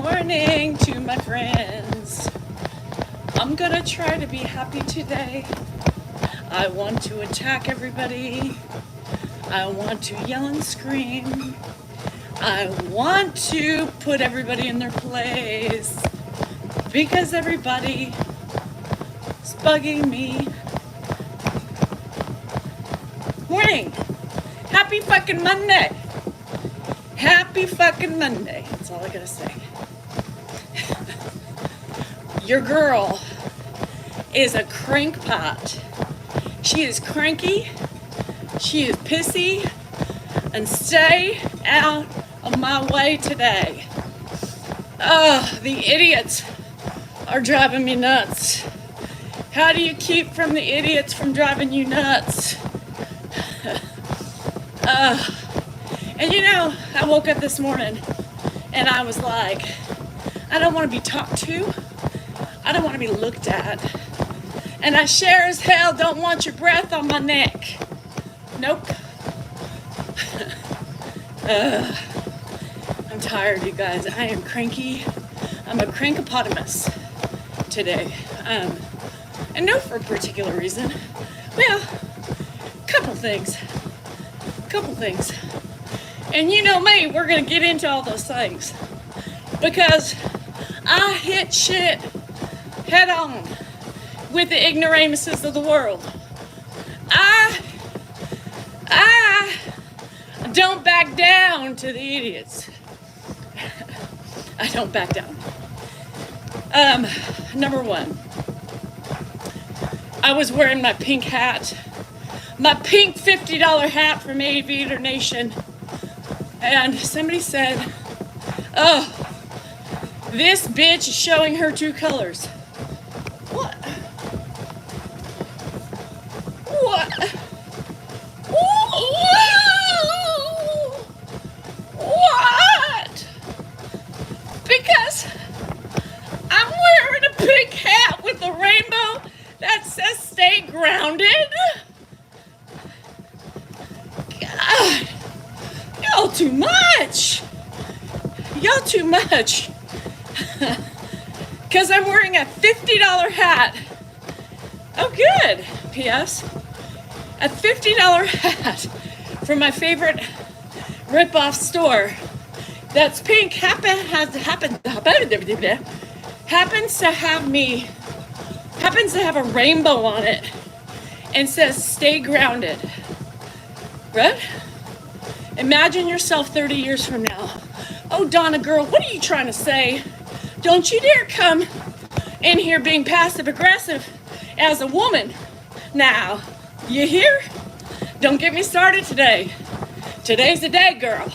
morning to my friends. I'm gonna try to be happy today. I want to attack everybody. I want to yell and scream. I want to put everybody in their place because everybody is bugging me. Morning. Happy fucking Monday. Happy fucking Monday. That's all I gotta say. Your girl is a crankpot. She is cranky. She is pissy. And stay out of my way today. Oh, the idiots are driving me nuts. How do you keep from the idiots from driving you nuts? And you know, I woke up this morning and I was like, I don't want to be talked to. I don't want to be looked at. And I sure as hell don't want your breath on my neck. Nope. I'm tired, you guys. I am cranky. I'm a crankopotamus today. And no for a particular reason. Well, couple things. And you know me, we're going to get into all those things. Because I hit shit head on with the ignoramuses of the world. I don't back down to the idiots. I don't back down. Number one, I was wearing my pink hat. My pink $50 hat from Aviator Nation. And somebody said, oh, this bitch is showing her true colors. What? What? Because I'm wearing a pink hat with a rainbow that says stay grounded? God, y'all too much. Because I'm wearing a $50 hat. Oh, good. P.S. A $50 hat from my favorite rip-off store that's pink happens to have a rainbow on it and says stay grounded. Right? Imagine yourself 30 years from now. Oh, Donna girl, what are you trying to say? Don't you dare come in here being passive aggressive as a woman. Now, you hear? Don't get me started today. Today's the day, girl.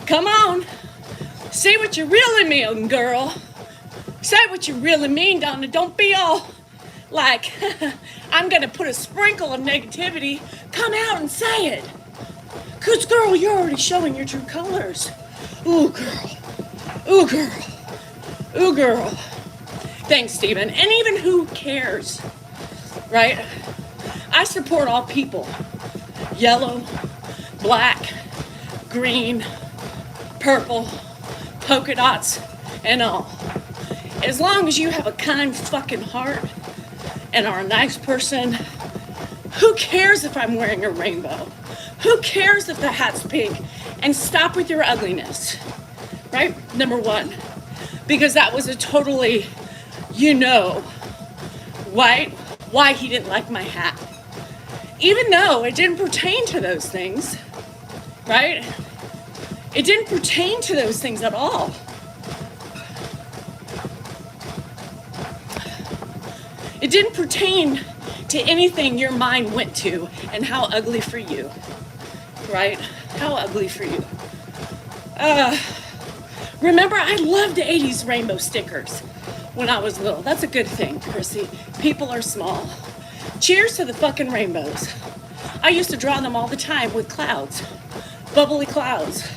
Come on. Say what you really mean, girl. Say what you really mean, Donna. Don't be all like, I'm gonna put a sprinkle of negativity. Come out and say it. Cause girl, you're already showing your true colors. Ooh, girl. Ooh, girl. Ooh, girl. Thanks, Stephen. And even who cares, right? I support all people. Yellow, black, green, purple, polka dots, and all. As long as you have a kind fucking heart and are a nice person, who cares if I'm wearing a rainbow? Who cares if the hat's pink? And stop with your ugliness, right? Number one, because that was a totally, why he didn't like my hat. Even though it didn't pertain to those things, right? It didn't pertain to those things at all. It didn't pertain to anything your mind went to, and how ugly for you, right? How ugly for you. Remember, I loved the 80s rainbow stickers when I was little. That's a good thing, Chrissy. People are small. Cheers to the fucking rainbows. I used to draw them all the time with clouds, bubbly clouds.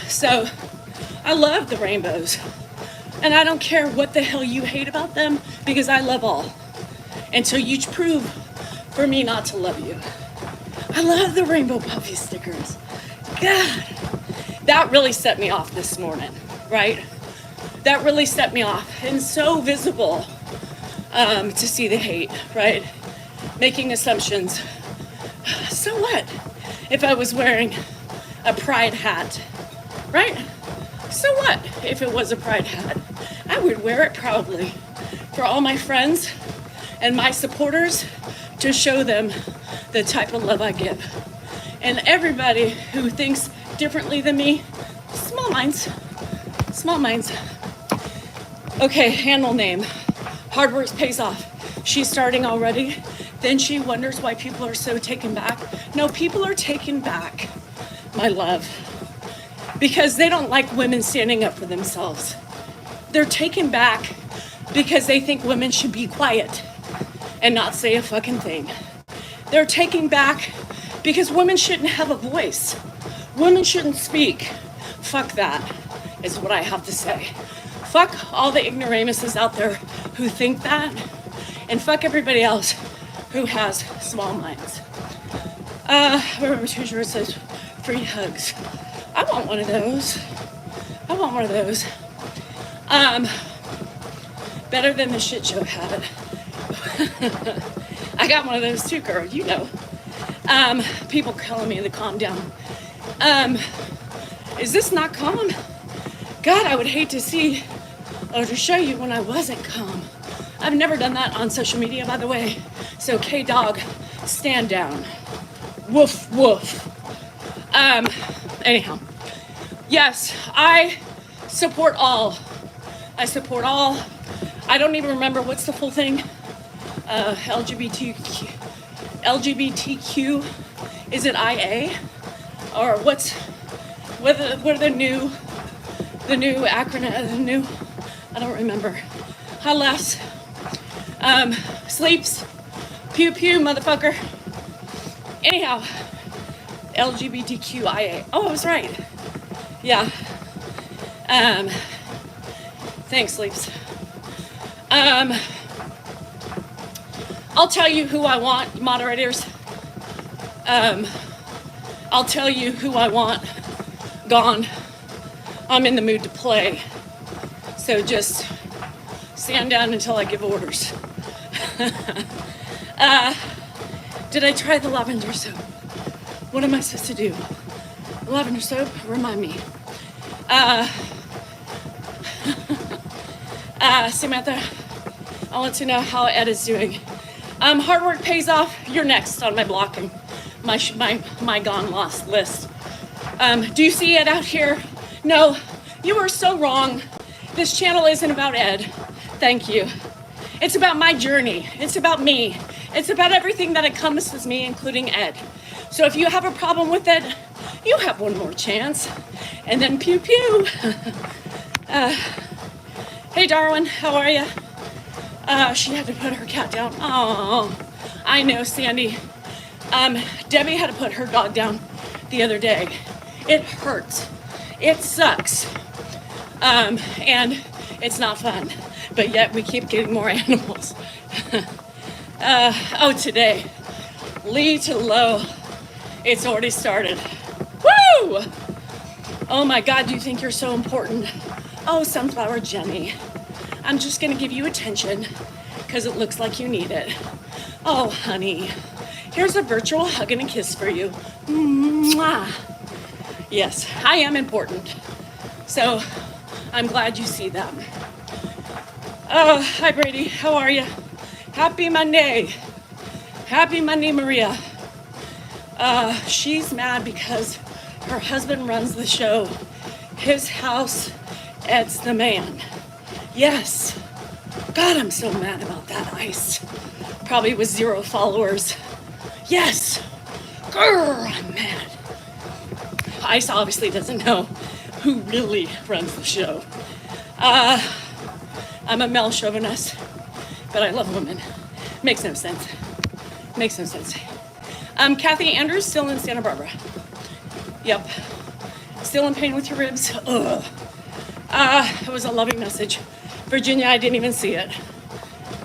So I love the rainbows. And I don't care what the hell you hate about them, because I love all. Until you prove for me not to love you. I love the rainbow puffy stickers. God, that really set me off this morning. right? That really set me off, and so visible to see the hate, right? Making assumptions. So what if I was wearing a pride hat, right? So what if it was a pride hat? I would wear it proudly for all my friends and my supporters to show them the type of love I give. And everybody who thinks differently than me, small minds, small minds. Okay, handle name. Hard work pays off. She's starting already. Then she wonders why people are so taken back. No, people are taken back, my love, because they don't like women standing up for themselves. They're taken back because they think women should be quiet and not say a fucking thing. They're taken back because women shouldn't have a voice. Women shouldn't speak. Fuck that, is what I have to say. Fuck all the ignoramuses out there who think that, and fuck everybody else who has small minds. Remember, Tuesday says free hugs. I want one of those. I want one of those. Better than the shit show had. I got one of those too, girl, you know. People calling me to calm down. Is this not calm? God, I would hate to see or to show you when I wasn't calm. I've never done that on social media, by the way. So, K-Dog, stand down. Woof, woof. Anyhow. Yes, I support all. I support all. I don't even remember what's the full thing. LGBTQ. Is it IA? Or what are the new acronym, I don't remember. Hi, Les. Sleeps. Pew pew, motherfucker. Anyhow, LGBTQIA. Oh, I was right. Yeah. Thanks, Sleeps. I'll tell you who I want, moderators. I'll tell you who I want gone. I'm in the mood to play. So just stand down until I give orders. Did I try the lavender soap? What am I supposed to do? Lavender soap? Remind me. Samantha, I want to know how Ed is doing. Hard work pays off. You're next on my blocking, my gone lost list. Do you see Ed out here? No, you are so wrong. This channel isn't about Ed. Thank you. It's about my journey. It's about me. It's about everything that encompasses me, including Ed. So if you have a problem with it, you have one more chance. And then pew pew. Hey Darwin, how are you? She had to put her cat down. Oh, I know, Sandy. Debbie had to put her dog down the other day. It hurts. It sucks. And it's not fun. But yet we keep getting more animals. Today, Lee to low. It's already started. Woo! Oh my God, you think you're so important. Oh, Sunflower Jenny. I'm just gonna give you attention because it looks like you need it. Oh, honey. Here's a virtual hug and a kiss for you. Mwah. Yes, I am important. So I'm glad you see that. Hi Brady, how are you? Happy Monday. Happy Monday, Maria. She's mad because her husband runs the show. His house, Ed's the man. Yes. God, I'm so mad about that, Ice. Probably with 0 followers. Yes. Grr, I'm mad. Ice obviously doesn't know who really runs the show. I'm a male chauvinist, but I love women. Makes no sense. Makes no sense. Kathy Andrews, still in Santa Barbara. Yep. Still in pain with your ribs? Ugh. It was a loving message. Virginia, I didn't even see it.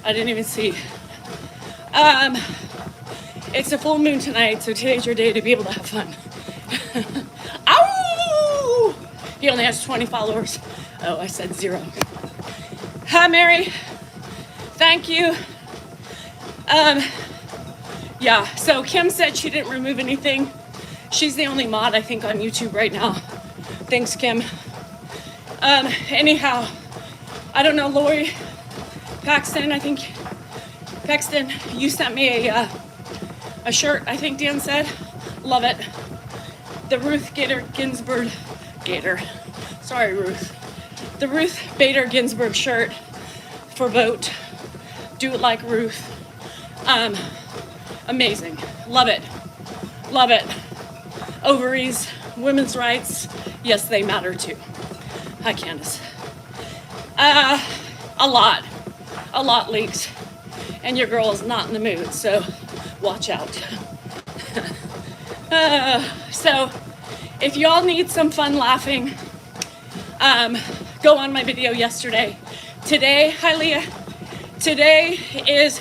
I didn't even see. It's a full moon tonight, so today's your day to be able to have fun. Ow! He only has 20 followers. Oh, I said 0. Hi, Mary. Thank you. Yeah, so Kim said she didn't remove anything. She's the only mod, I think, on YouTube right now. Thanks, Kim. Anyhow, I don't know, Lori Paxton, I think. Paxton, you sent me a shirt, I think Dan said. Love it. The Ruth Bader Ginsburg, sorry, Ruth. The Ruth Bader Ginsburg shirt for Vote. Do it like Ruth. Amazing. Love it. Love it. Ovaries, women's rights, yes, they matter too. Hi, Candace. A lot leaks. And your girl is not in the mood, so watch out. So if y'all need some fun laughing, go on my video yesterday. Today, hi Leah. Today is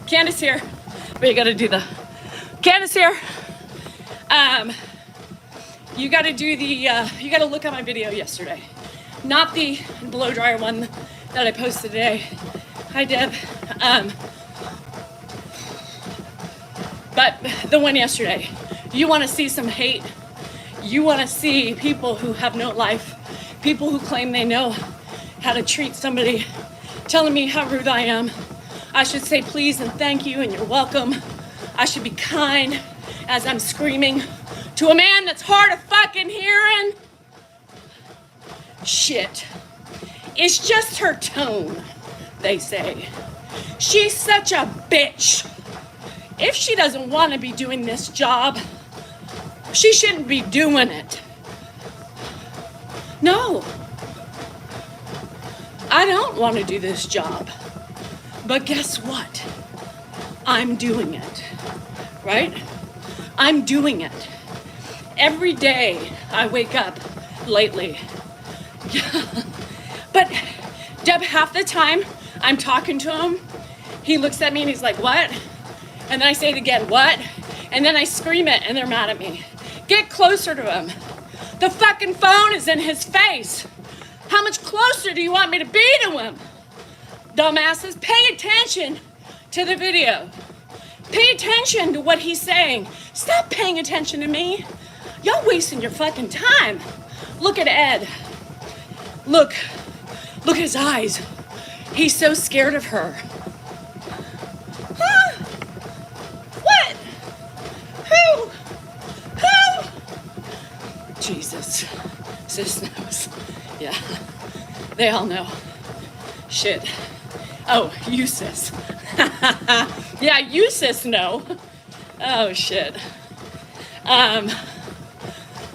Candace here, but you gotta do the Candace here. You gotta do the you gotta look at my video yesterday, not the blow dryer one that I posted today. Hi Deb. But the one yesterday. You want to see some hate. You want to see people who have no life, people who claim they know how to treat somebody, telling me how rude I am. I should say please and thank you and you're welcome. I should be kind as I'm screaming to a man that's hard of fucking hearing. Shit. It's just her tone, they say. She's such a bitch. If she doesn't want to be doing this job, she shouldn't be doing it. No. I don't want to do this job. But guess what? I'm doing it. Right? I'm doing it. Every day I wake up lately. But Deb, half the time I'm talking to him, he looks at me and he's like, what? And then I say it again, what? And then I scream it and they're mad at me. Get closer to him. The fucking phone is in his face. How much closer do you want me to be to him? Dumbasses, pay attention to the video. Pay attention to what he's saying. Stop paying attention to me. Y'all wasting your fucking time. Look at Ed. Look at his eyes. He's so scared of her. Huh? What? Who? Jesus. Sis knows. Yeah. They all know. Shit. Oh, you sis. Yeah, you sis know. Oh shit.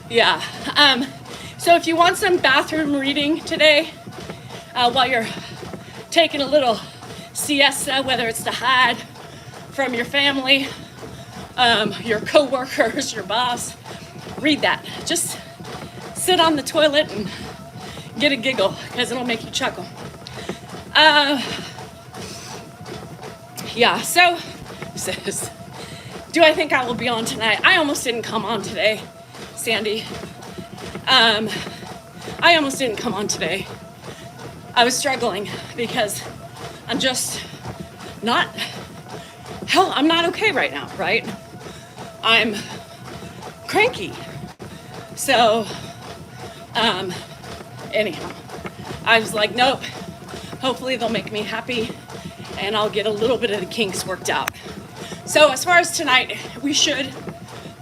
Yeah. So if you want some bathroom reading today, while you're taking a little siesta, whether it's to hide from your family, your coworkers, your boss, read that. Just sit on the toilet and get a giggle, because it'll make you chuckle. Yeah, so, sis, do I think I will be on tonight? I almost didn't come on today, Sandy. I almost didn't come on today. I was struggling because I'm just not, hell, I'm not okay right now, right? I'm cranky. So, anyhow, I was like, nope, hopefully they'll make me happy and I'll get a little bit of the kinks worked out. So as far as tonight, we should,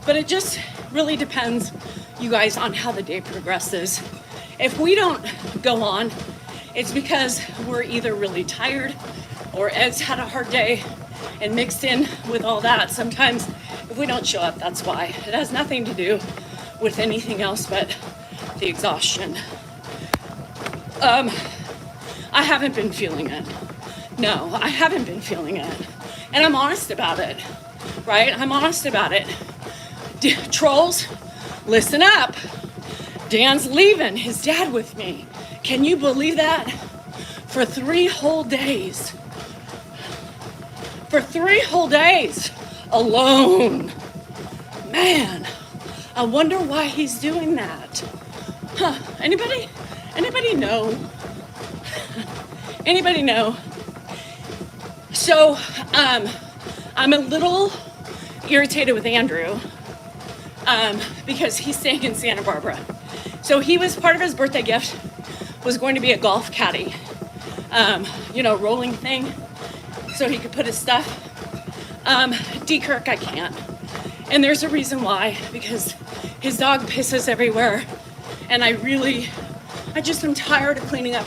but it just really depends, you guys, on how the day progresses. If we don't go on, it's because we're either really tired or Ed's had a hard day, and mixed in with all that, sometimes if we don't show up, that's why. It has nothing to do with anything else but the exhaustion. I haven't been feeling it. No, I haven't been feeling it. And I'm honest about it, right? I'm honest about it. Trolls, listen up. Dan's leaving his dad with me. Can you believe that? For 3 whole days. For 3 whole days. Alone. Man, I wonder why he's doing that. Anybody? Anybody know? Anybody know? So, I'm a little irritated with Andrew because he's staying in Santa Barbara. So he was part of his birthday gift was going to be a golf caddy, rolling thing, so he could put his stuff. D. Kirk, I can't. And there's a reason why, because his dog pisses everywhere, and I just am tired of cleaning up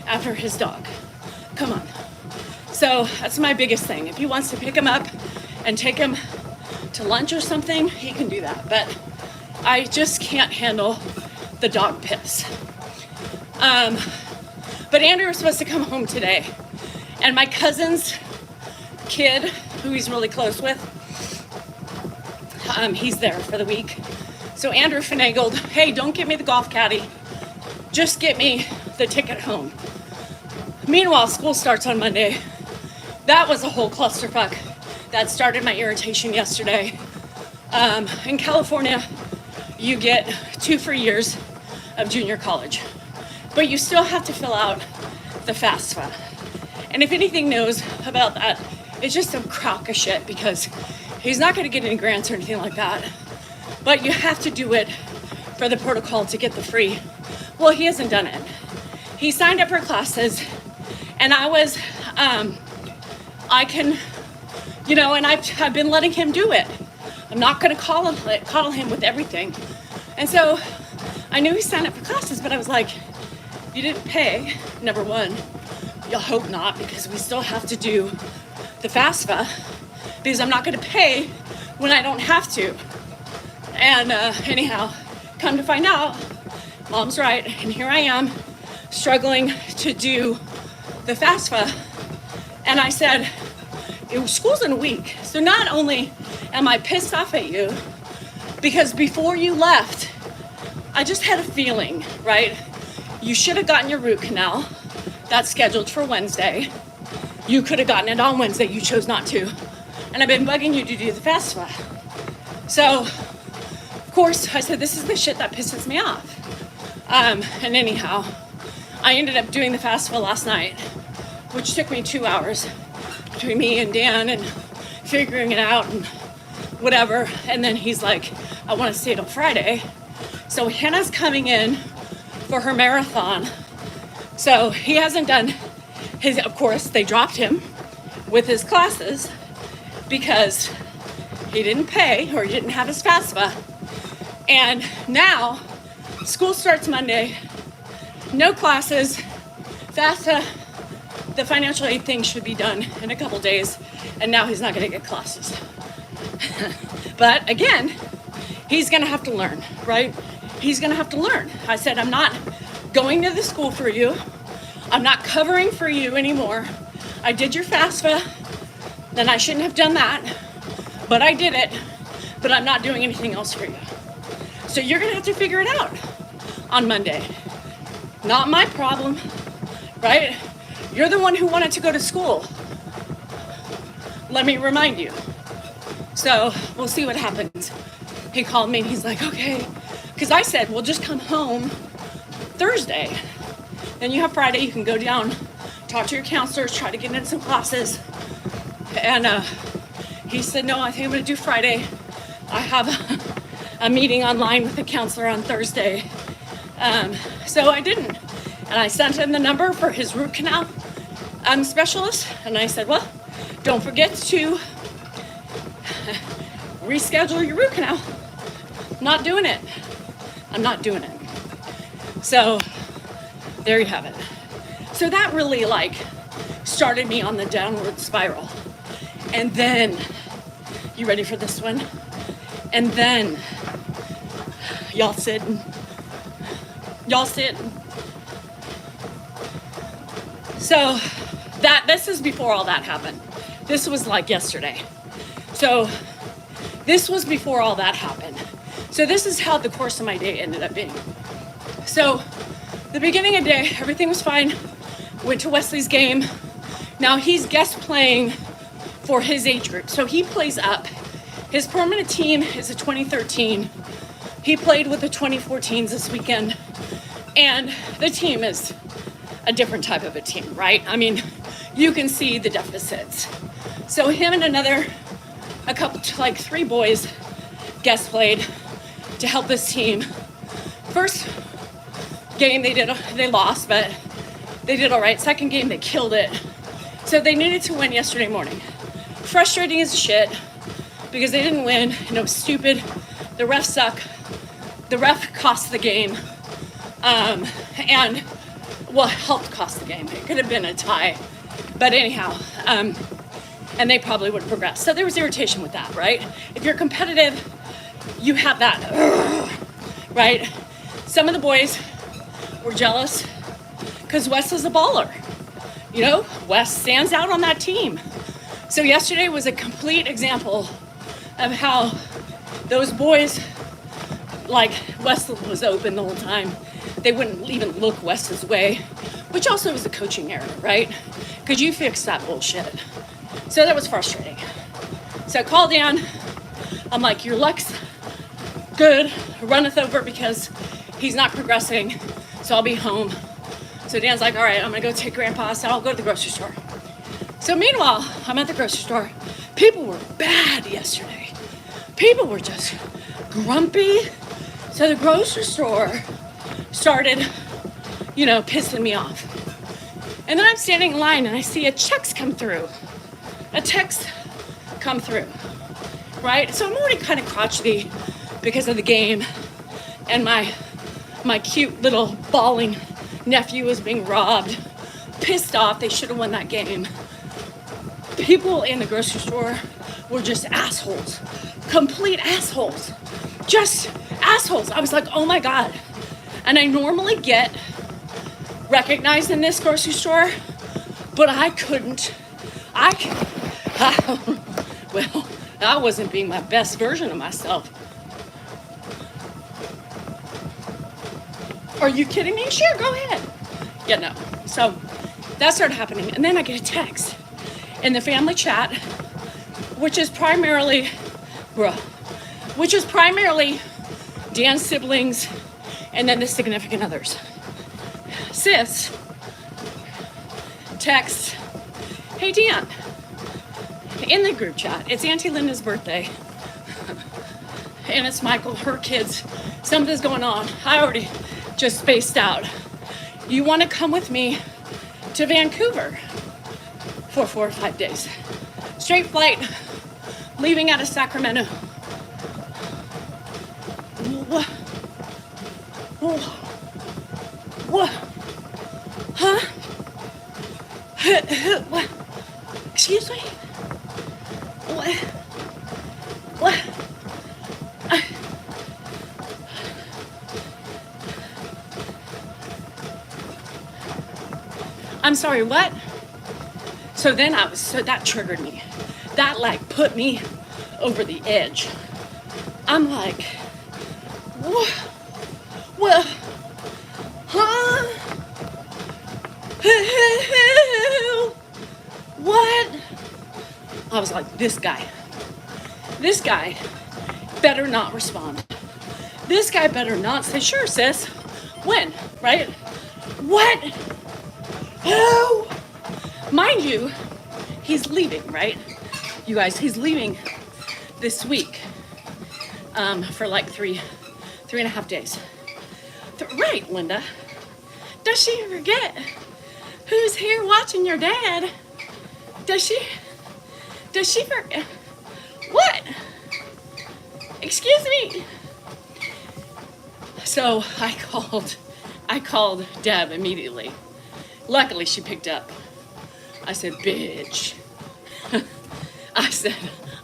after his dog. Come on. So that's my biggest thing. If he wants to pick him up and take him to lunch or something, he can do that. But I just can't handle the dog piss. But Andrew was supposed to come home today, and my cousin's kid, who he's really close with, he's there for the week. So Andrew finagled, hey, don't get me the golf caddy, just get me the ticket home. Meanwhile, school starts on Monday. That was a whole clusterfuck that started my irritation yesterday. In California, you get 2 free years of junior college, but you still have to fill out the FAFSA. And if anything knows about that, it's just a crock of shit, because he's not gonna get any grants or anything like that, but you have to do it for the protocol to get the free. Well, he hasn't done it. He signed up for classes, and and I've been letting him do it. I'm not gonna coddle him with everything. And so I knew he signed up for classes, but I was like, you didn't pay, number one. You'll hope not, because we still have to do the FAFSA, because I'm not gonna pay when I don't have to. And anyhow, come to find out, Mom's right, and here I am struggling to do the FAFSA. And I said, school's in a week. So not only am I pissed off at you, because before you left, I just had a feeling, right? You should have gotten your root canal. That's scheduled for Wednesday. You could have gotten it on Wednesday. You chose not to. And I've been bugging you to do the FAFSA. So, of course, I said, this is the shit that pisses me off. And anyhow, I ended up doing the FAFSA last night, which took me 2 hours between me and Dan and figuring it out and whatever. And then he's like, I want to stay till Friday. So Hannah's coming in for her marathon. So he hasn't done his, of course, they dropped him with his classes because he didn't pay or he didn't have his FAFSA. And now school starts Monday, no classes, FAFSA, the financial aid thing should be done in a couple days, and now he's not gonna get classes. But again, he's gonna have to learn, right? He's gonna have to learn. I said, I'm not going to the school for you. I'm not covering for you anymore. I did your FAFSA, then I shouldn't have done that, but I did it, but I'm not doing anything else for you. So you're gonna have to figure it out on Monday. Not my problem, right? You're the one who wanted to go to school. Let me remind you. So we'll see what happens. He called me and he's like, okay. Because I said, well, just come home Thursday. Then you have Friday, you can go down, talk to your counselors, try to get in some classes. And he said, no, I think I'm gonna do Friday. I have a meeting online with the counselor on Thursday. So I didn't. And I sent him the number for his root canal specialist. And I said, well, don't forget to reschedule your root canal. I'm not doing it. I'm not doing it. So there you have it. So that really started me on the downward spiral. And then, you ready for this one? And then, y'all sit. So this is before all that happened. This was like yesterday. So this was before all that happened. So this is how the course of my day ended up being. So the beginning of the day, everything was fine. Went to Wesley's game. Now he's guest playing for his age group. So he plays up. His permanent team is a 2013. He played with the 2014s this weekend. And the team is a different type of a team, right? I mean, you can see the deficits. So him and a couple, like 3 boys guest played to help this team. First game they lost, but they did all right. Second game, they killed it. So they needed to win yesterday morning. Frustrating as shit because they didn't win and it was stupid. The refs suck. The ref cost the game. And helped cost the game. It could have been a tie. But anyhow, and they probably would have progressed. So there was irritation with that, right? If you're competitive, you have that, right? Some of the boys were jealous because Wes is a baller. You know, Wes stands out on that team. So yesterday was a complete example of how those boys, like Wes was open the whole time. They wouldn't even look Wes's way, which also was a coaching error, right? Could you fix that bullshit? So that was frustrating. So I called Dan. I'm like, your luck's good, runneth over because he's not progressing, so I'll be home. So Dan's like, all right, I'm gonna go take Grandpa, so I'll go to the grocery store. So meanwhile, I'm at the grocery store. People were bad yesterday. People were just grumpy. So the grocery store started, pissing me off. And then I'm standing in line and I see a text come through, right? So I'm already kind of crotchety because of the game and my cute little bawling nephew was being robbed, pissed off. They should have won that game. People in the grocery store were just assholes, complete assholes, just assholes. I was like, oh my God. And I normally get recognized in this grocery store, but I couldn't. Well, I wasn't being my best version of myself. Are you kidding me? Sure, go ahead. Yeah, no. So that started happening. And then I get a text in the family chat, which is primarily Dan's siblings and then the significant others. Sis texts, hey Dan, in the group chat, it's Auntie Linda's birthday. And it's Michael, her kids, something's going on. I already just spaced out. You want to come with me to Vancouver for 4 or 5 days? Straight flight, leaving out of Sacramento. What? What? Huh? What? Excuse me? What? What? I'm sorry, what? So that triggered me. That put me over the edge. I'm like, what? Well, huh? What? I was like, this guy better not respond. This guy better not say, sure, sis. When, right? What? Who? Mind you, he's leaving, right? You guys, he's leaving this week for like three and a half days. Right, Linda. Does she forget who's here watching your dad? Does she forget? What? Excuse me. So I called Deb immediately. Luckily, she picked up. I said, bitch. I said,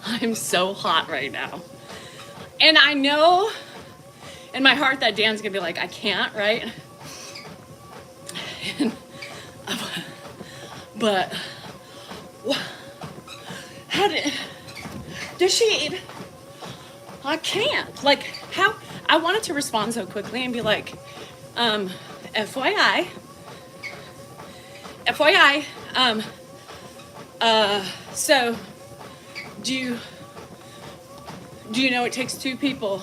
I'm so hot right now. And I know in my heart that Dan's gonna be like, I can't, right? But does she? I can't. Like, how? I wanted to respond so quickly and be like, FYI, so do you know it takes 2 people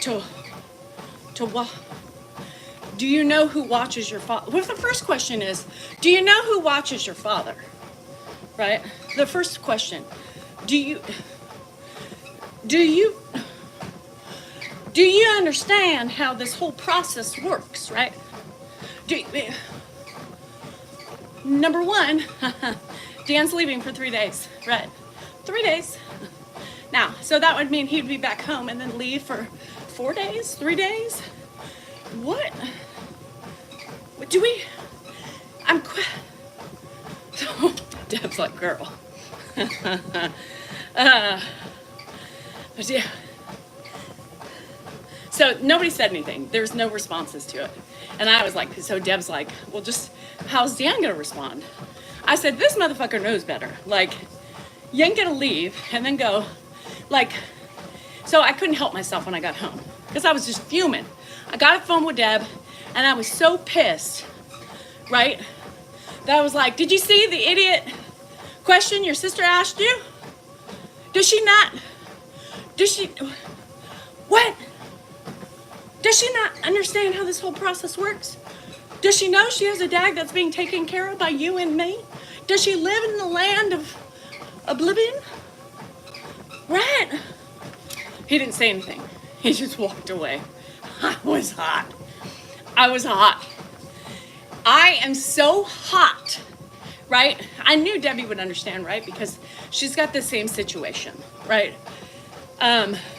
to do you know who watches your father? Well, the first question is, do you know who watches your father? Right? The first question, do you understand how this whole process works, right? Number one, Dan's leaving for 3 days, right? 3 days. Now, so that would mean he'd be back home and then leave for 4 days, 3 days? What? Do we? Deb's like, girl. Yeah. So nobody said anything. There's no responses to it. And I was like, so Deb's like, well, just how's Dan gonna respond? I said, this motherfucker knows better. Like, you ain't gonna leave and then go, like, so I couldn't help myself when I got home because I was just fuming. I got a phone with Deb and I was so pissed, right? That I was like, did you see the idiot question your sister asked you? Does she not, what? Does she not understand how this whole process works? Does she know she has a dad that's being taken care of by you and me? Does she live in the land of oblivion? Right? He didn't say anything. He just walked away. I was hot. I am so hot, right? I knew Debbie would understand, right? Because she's got the same situation, right?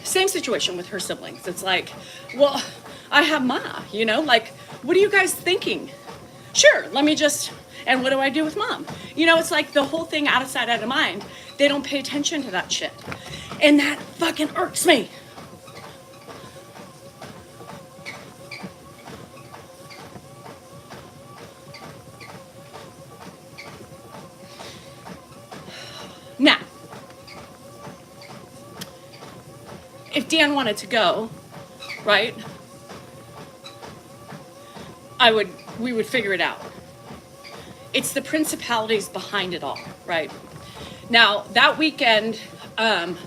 Same situation with her siblings. It's like, well, I have Ma, you know, like, what are you guys thinking? Sure, let me just, and what do I do with Mom? You know, it's like the whole thing out of sight, out of mind. They don't pay attention to that shit. And that fucking irks me. Now, if Dan wanted to go, right, we would figure it out. It's the principalities behind it all, right? Now, that weekend, I'm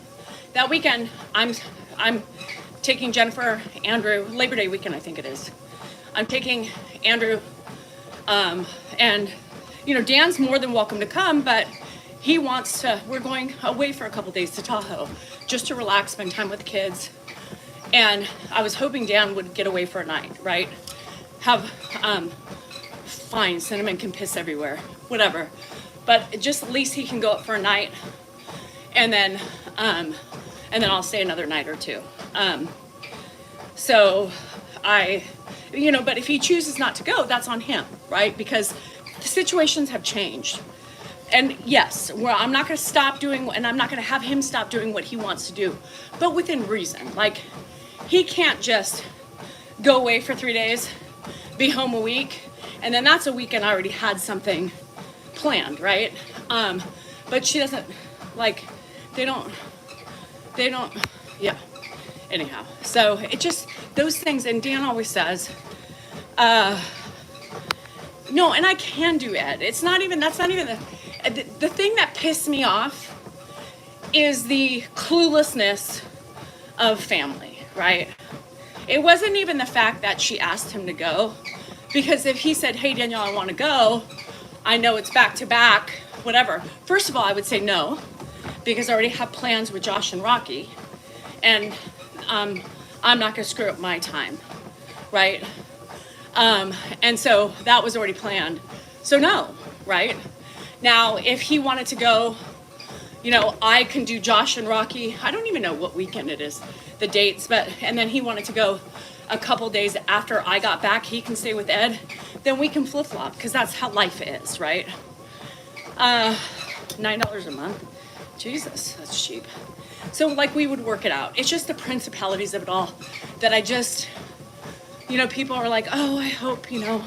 taking Jennifer, Andrew, Labor Day weekend, I think it is. I'm taking Andrew, and, you know, Dan's more than welcome to come, but he wants to, we're going away for a couple days to Tahoe, just to relax, spend time with the kids. And I was hoping Dan would get away for a night, right? Fine, Cinnamon can piss everywhere, whatever. But just at least he can go up for a night, and then I'll stay another night or two. So but if he chooses not to go, that's on him, right? Because the situations have changed. And yes, I'm not going to stop doing, and I'm not going to have him stop doing what he wants to do, but within reason. Like, he can't just go away for 3 days, be home a week, and then that's a weekend I already had something planned, right? But she doesn't, like, they don't, yeah. Anyhow, so it just, those things, and Dan always says, no, and I can do Ed. It's not even, that's not even the thing that pissed me off is the cluelessness of family, right? It wasn't even the fact that she asked him to go, because if he said, hey, Danielle, I want to go, I know it's back to back, whatever. First of all, I would say no, because I already have plans with Josh and Rocky, and I'm not going to screw up my time, right? And so that was already planned. So no, right? Now, if he wanted to go, you know, I can do Josh and Rocky. I don't even know what weekend it is, the dates, and then he wanted to go a couple days after I got back, he can stay with Ed, then we can flip-flop, because that's how life is, right? $9 a month. Jesus, that's cheap. So, like, we would work it out. It's just the principalities of it all that I just, you know, people are like, oh, I hope, you know,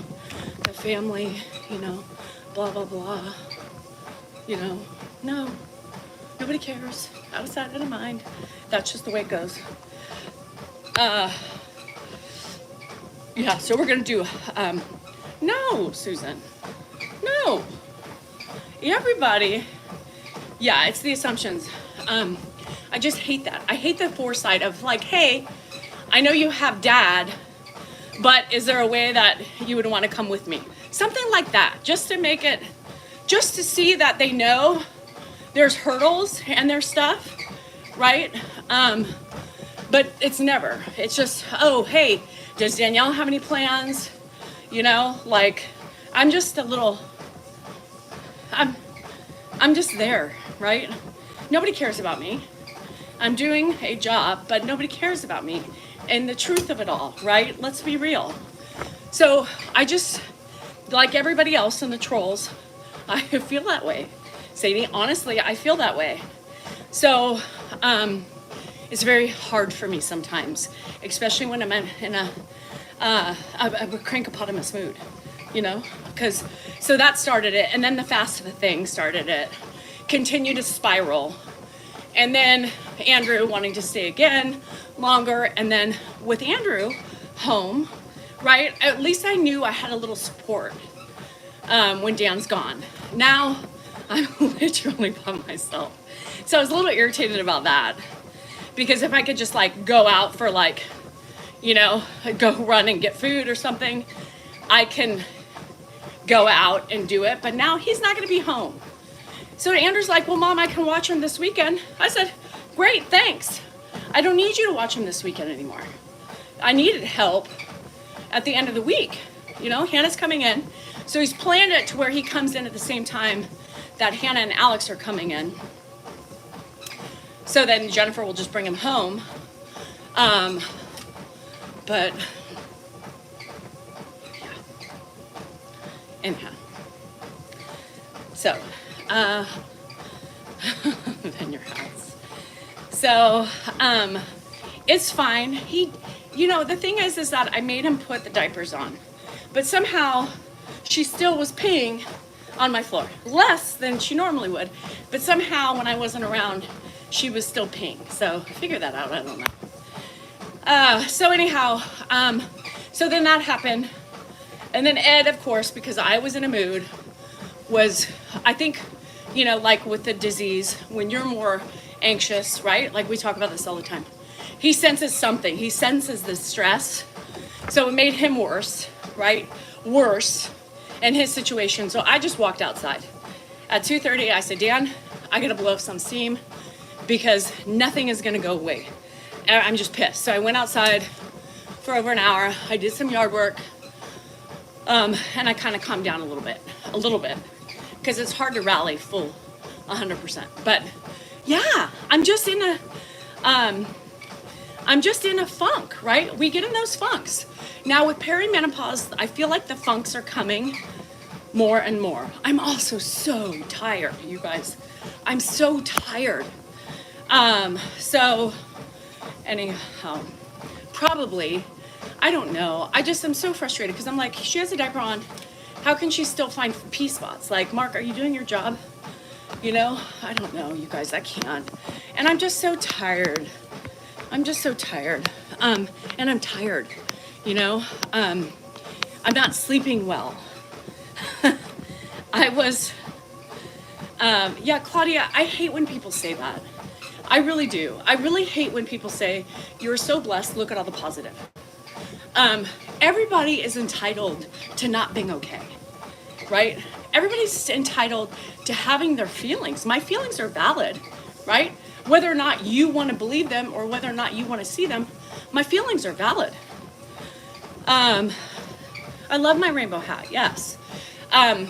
the family, you know, blah, blah, blah. You know, no, nobody cares. Out of sight, out of mind. That's just the way it goes. Yeah, so we're going to do, no, Susan, no. Everybody, yeah, it's the assumptions. I just hate that. I hate the foresight of like, hey, I know you have dad, but is there a way that you would want to come with me? Something like that, just to make it, just to see that they know there's hurdles and there's stuff, right? But it's never, it's just, oh, hey, does Danielle have any plans? You know, like, I'm just a little, I'm just there, right? Nobody cares about me. I'm doing a job, but nobody cares about me. And the truth of it all, right? Let's be real. So I just, like everybody else in the trolls, I feel that way. Sadie, honestly, I feel that way. So it's very hard for me sometimes, especially when I'm in a crankopotamus mood, you know? Because, so that started it, and then the fast thing started it. Continued to spiral. And then Andrew wanting to stay again longer, and then with Andrew home, right? At least I knew I had a little support when Dan's gone. Now I'm literally by myself. So I was a little irritated about that, because if I could just like go out for like, you know, go run and get food or something, I can go out and do it. But now he's not gonna be home. So Andrew's like, well, Mom, I can watch him this weekend. I said, great, thanks. I don't need you to watch him this weekend anymore. I needed help at the end of the week. You know, Hannah's coming in. So he's planned it to where he comes in at the same time that Hannah and Alex are coming in. So then Jennifer will just bring him home. But, yeah. Anyhow. So, in your house. So, it's fine. He, you know, the thing is that I made him put the diapers on, but somehow she still was peeing on my floor, less than she normally would, but somehow when I wasn't around, she was still peeing. So figure that out, I don't know. So anyhow, so then that happened. And then Ed, of course, because I was in a mood, was, I think, you know, like with the disease, when you're more anxious, right? Like we talk about this all the time. He senses something. He senses the stress. So it made him worse, right? Worse in his situation. So I just walked outside. At 2:30, I said, Dan, I gotta blow some steam because nothing is gonna go away. And I'm just pissed. So I went outside for over an hour. I did some yard work. And I kind of calmed down a little bit. Because it's hard to rally full 100%. But yeah, I'm just in a funk, right? We get in those funks. Now with perimenopause, I feel like the funks are coming more and more. I'm also so tired, you guys. I'm so tired. So anyhow, probably, I don't know. I just am so frustrated because I'm like, she has a diaper on. How can she still find pee spots? Like, Mark, are you doing your job? You know, I don't know, you guys, I can't. And I'm just so tired. I'm just so tired. And I'm tired, you know? I'm not sleeping well. I was, yeah, Claudia, I hate when people say that. I really do. I really hate when people say, you're so blessed, look at all the positive. Everybody is entitled to not being okay, right? Everybody's entitled to having their feelings. My feelings are valid, right? Whether or not you want to believe them or whether or not you want to see them, my feelings are valid. I love my rainbow hat, yes. And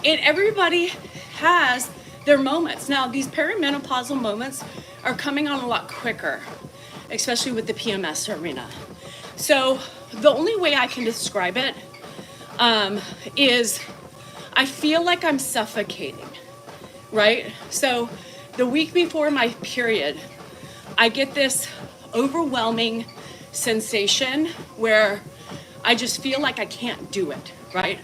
everybody has their moments. Now, these perimenopausal moments are coming on a lot quicker, especially with the PMS arena. So the only way I can describe it is I feel like I'm suffocating, right? So the week before my period, I get this overwhelming sensation where I just feel like I can't do it, right?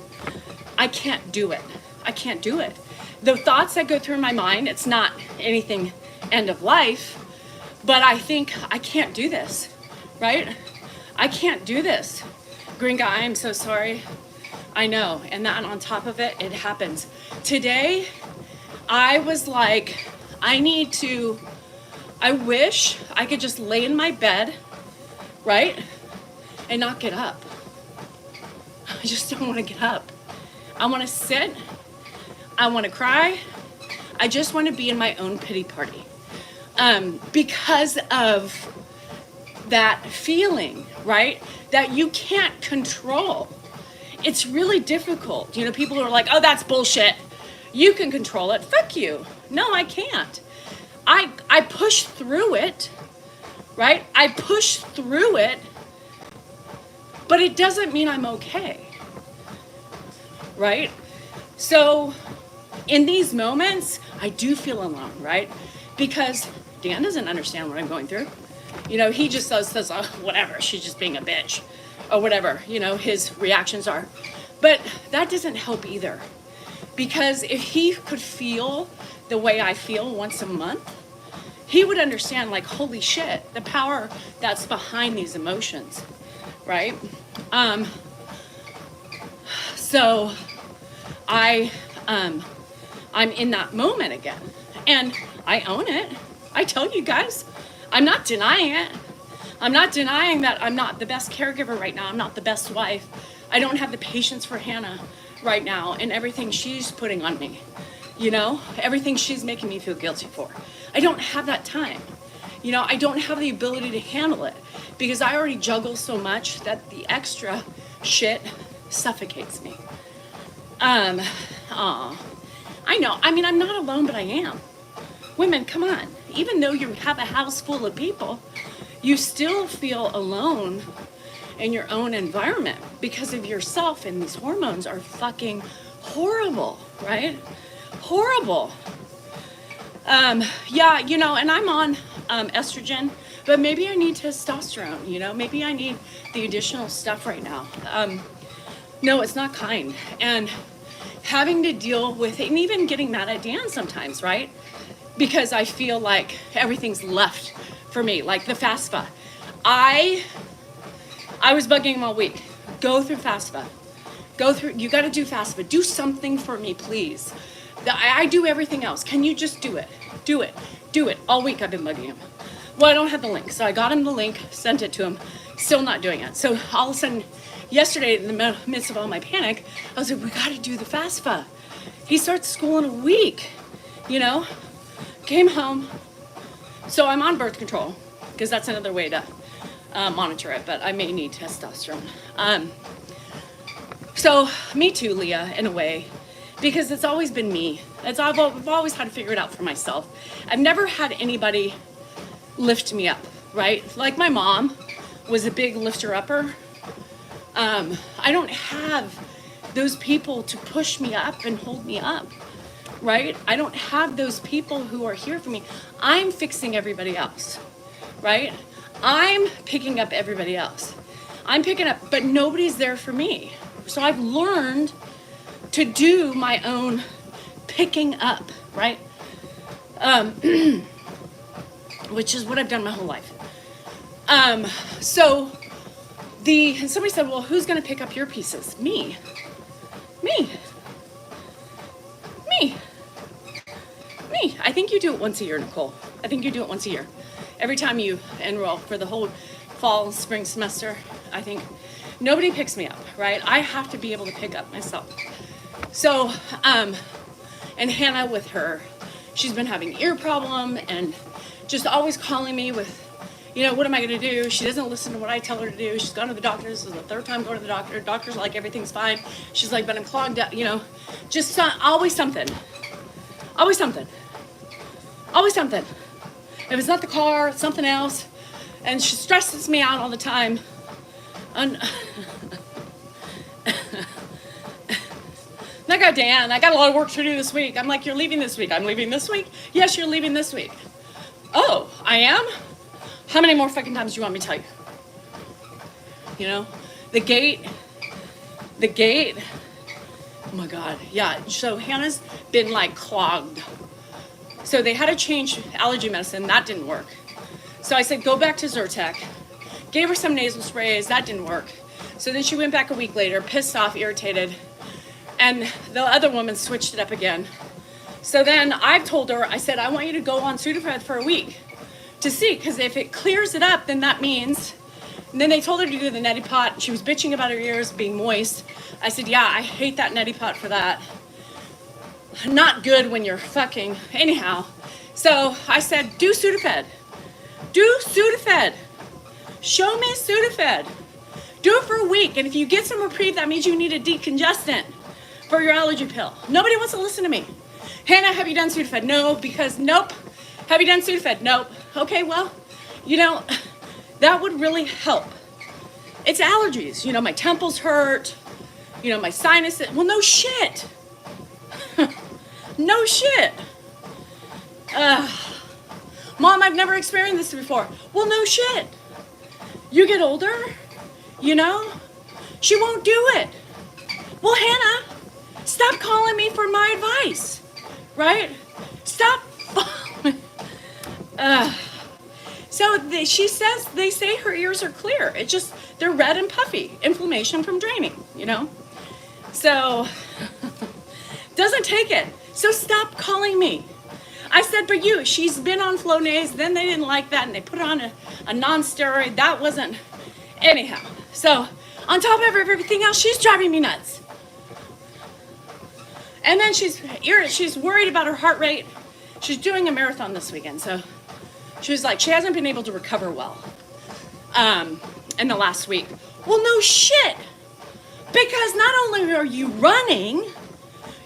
I can't do it. I can't do it. The thoughts that go through my mind, it's not anything end of life, but I think I can't do this, right? I can't do this. Green guy, I'm so sorry. I know, and then on top of it, it happens. Today, I was like, I wish I could just lay in my bed, right? and not get up. I just don't want to get up. I want to sit. I want to cry. I just want to be in my own pity party. Because of that feeling, right? That you can't control. It's really difficult. You know, people are like, oh, that's bullshit. You can control it. Fuck you. No, I can't. I push through it, right? I push through it, but it doesn't mean I'm okay, right? So in these moments, I do feel alone, right? Because Dan doesn't understand what I'm going through. You know, he just says, oh, whatever, she's just being a bitch, or whatever, you know, his reactions are. But that doesn't help either. Because if he could feel the way I feel once a month, he would understand, like, holy shit, the power that's behind these emotions, right? So I'm in that moment again, and I own it. I tell you guys, I'm not denying it. I'm not denying that I'm not the best caregiver right now. I'm not the best wife. I don't have the patience for Hannah right now and everything she's putting on me, you know, everything she's making me feel guilty for. I don't have that time. You know, I don't have the ability to handle it because I already juggle so much that the extra shit suffocates me. I know. I mean, I'm not alone, but I am. Women, come on. Even though you have a house full of people, you still feel alone in your own environment because of yourself, and these hormones are fucking horrible, right? Horrible. Yeah, you know, and I'm on estrogen, but maybe I need testosterone, you know, maybe I need the additional stuff right now. No, it's not kind. And having to deal with it, and even getting mad at Dan sometimes, right? Because I feel like everything's left for me, like the FAFSA. I was bugging him all week. Go through FAFSA. Go through, you gotta do FAFSA. Do something for me, please. I do everything else. Can you just do it? Do it. Do it. All week I've been bugging him. Well, I don't have the link. So I got him the link, sent it to him, still not doing it. So all of a sudden, yesterday, in the midst of all my panic, I was like, we gotta do the FAFSA. He starts school in a week, you know? Came home. So I'm on birth control, because that's another way to monitor it, but I may need testosterone. So me too, Leah, in a way, because it's always been me. I've always had to figure it out for myself. I've never had anybody lift me up, right? Like my mom was a big lifter-upper. I don't have those people to push me up and hold me up, right? I don't have those people who are here for me. I'm fixing everybody else, right? I'm picking up everybody else. I'm picking up, but nobody's there for me. So I've learned to do my own picking up, right? Which is what I've done my whole life. And somebody said, well, who's gonna pick up your pieces? Me. I think you do it once a year, Nicole. I think you do it once a year. Every time you enroll for the whole fall, spring semester, I think nobody picks me up, right? I have to be able to pick up myself. So, and Hannah with her, she's been having ear problem and just always calling me with, you know, what am I gonna do? She doesn't listen to what I tell her to do. She's gone to the doctor. This is the third time going to the doctor. Doctor's like, everything's fine. She's like, but I'm clogged up, you know, just always something. Always something. Always something. If it's not the car, it's something else. And she stresses me out all the time. I got Dan, I got a lot of work to do this week. I'm like, you're leaving this week. I'm leaving this week? Yes, you're leaving this week. Oh, I am? How many more fucking times do you want me to tell you? You know, the gate, oh my God, yeah. So Hannah's been like clogged. So they had to change allergy medicine, that didn't work. So I said, go back to Zyrtec. Gave her some nasal sprays, that didn't work. So then she went back a week later, pissed off, irritated, and the other woman switched it up again. So then I've told her, I said, I want you to go on Sudafed for a week to see, because if it clears it up, then that means And then they told her to do the neti pot. She was bitching about her ears being moist. I said, yeah, I hate that neti pot for that. Not good when you're fucking. Anyhow, so I said, do Sudafed. Do Sudafed. Show me Sudafed. Do it for a week. And if you get some reprieve, that means you need a decongestant for your allergy pill. Nobody wants to listen to me. Hannah, have you done Sudafed? No, because nope. Have you done Sudafed? Nope. Okay, well, you know, that would really help. It's allergies. You know, my temples hurt. You know, my sinuses. Well, no shit. No shit. Mom, I've never experienced this before. Well, no shit. You get older, you know, she won't do it. Well, Hannah, stop calling me for my advice, right? Stop. She says, they say her ears are clear. It's just, they're red and puffy. Inflammation from draining, you know? So, doesn't take it. So stop calling me. I said, but she's been on Flonase, then they didn't like that, and they put her on a non-steroid. That wasn't, anyhow. So, on top of everything else, she's driving me nuts. And then she's worried about her heart rate. She's doing a marathon this weekend, so she was like, she hasn't been able to recover well in the last week. Well, no shit. Because not only are you running,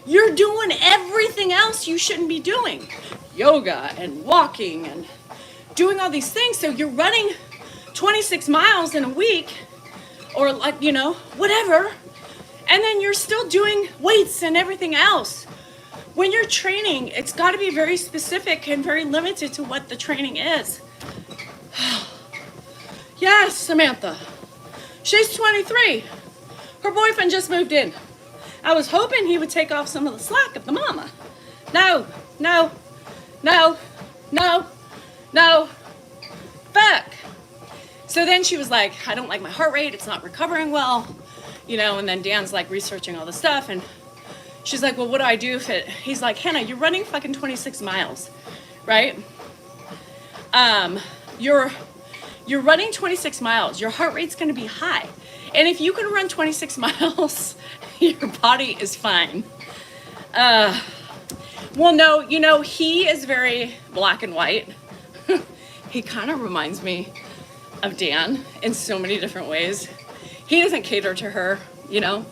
you're doing everything else you shouldn't be doing. Yoga and walking and doing all these things. So you're running 26 miles in a week or like, you know, whatever. And then you're still doing weights and everything else. When you're training, it's got to be very specific and very limited to what the training is. Yes, Samantha. She's 23. Her boyfriend just moved in. I was hoping he would take off some of the slack of the mama. No, no, no, no, no, back. So then she was like, I don't like my heart rate. It's not recovering well, you know, and then Dan's like researching all the stuff. And she's like, well, what do I do if it, he's like, Hannah, you're running fucking 26 miles, right? You're running 26 miles. Your heart rate's going to be high. And if you can run 26 miles, your body is fine. Well, no, you know, he is very black and white. He kind of reminds me of Dan in so many different ways. He doesn't cater to her, you know.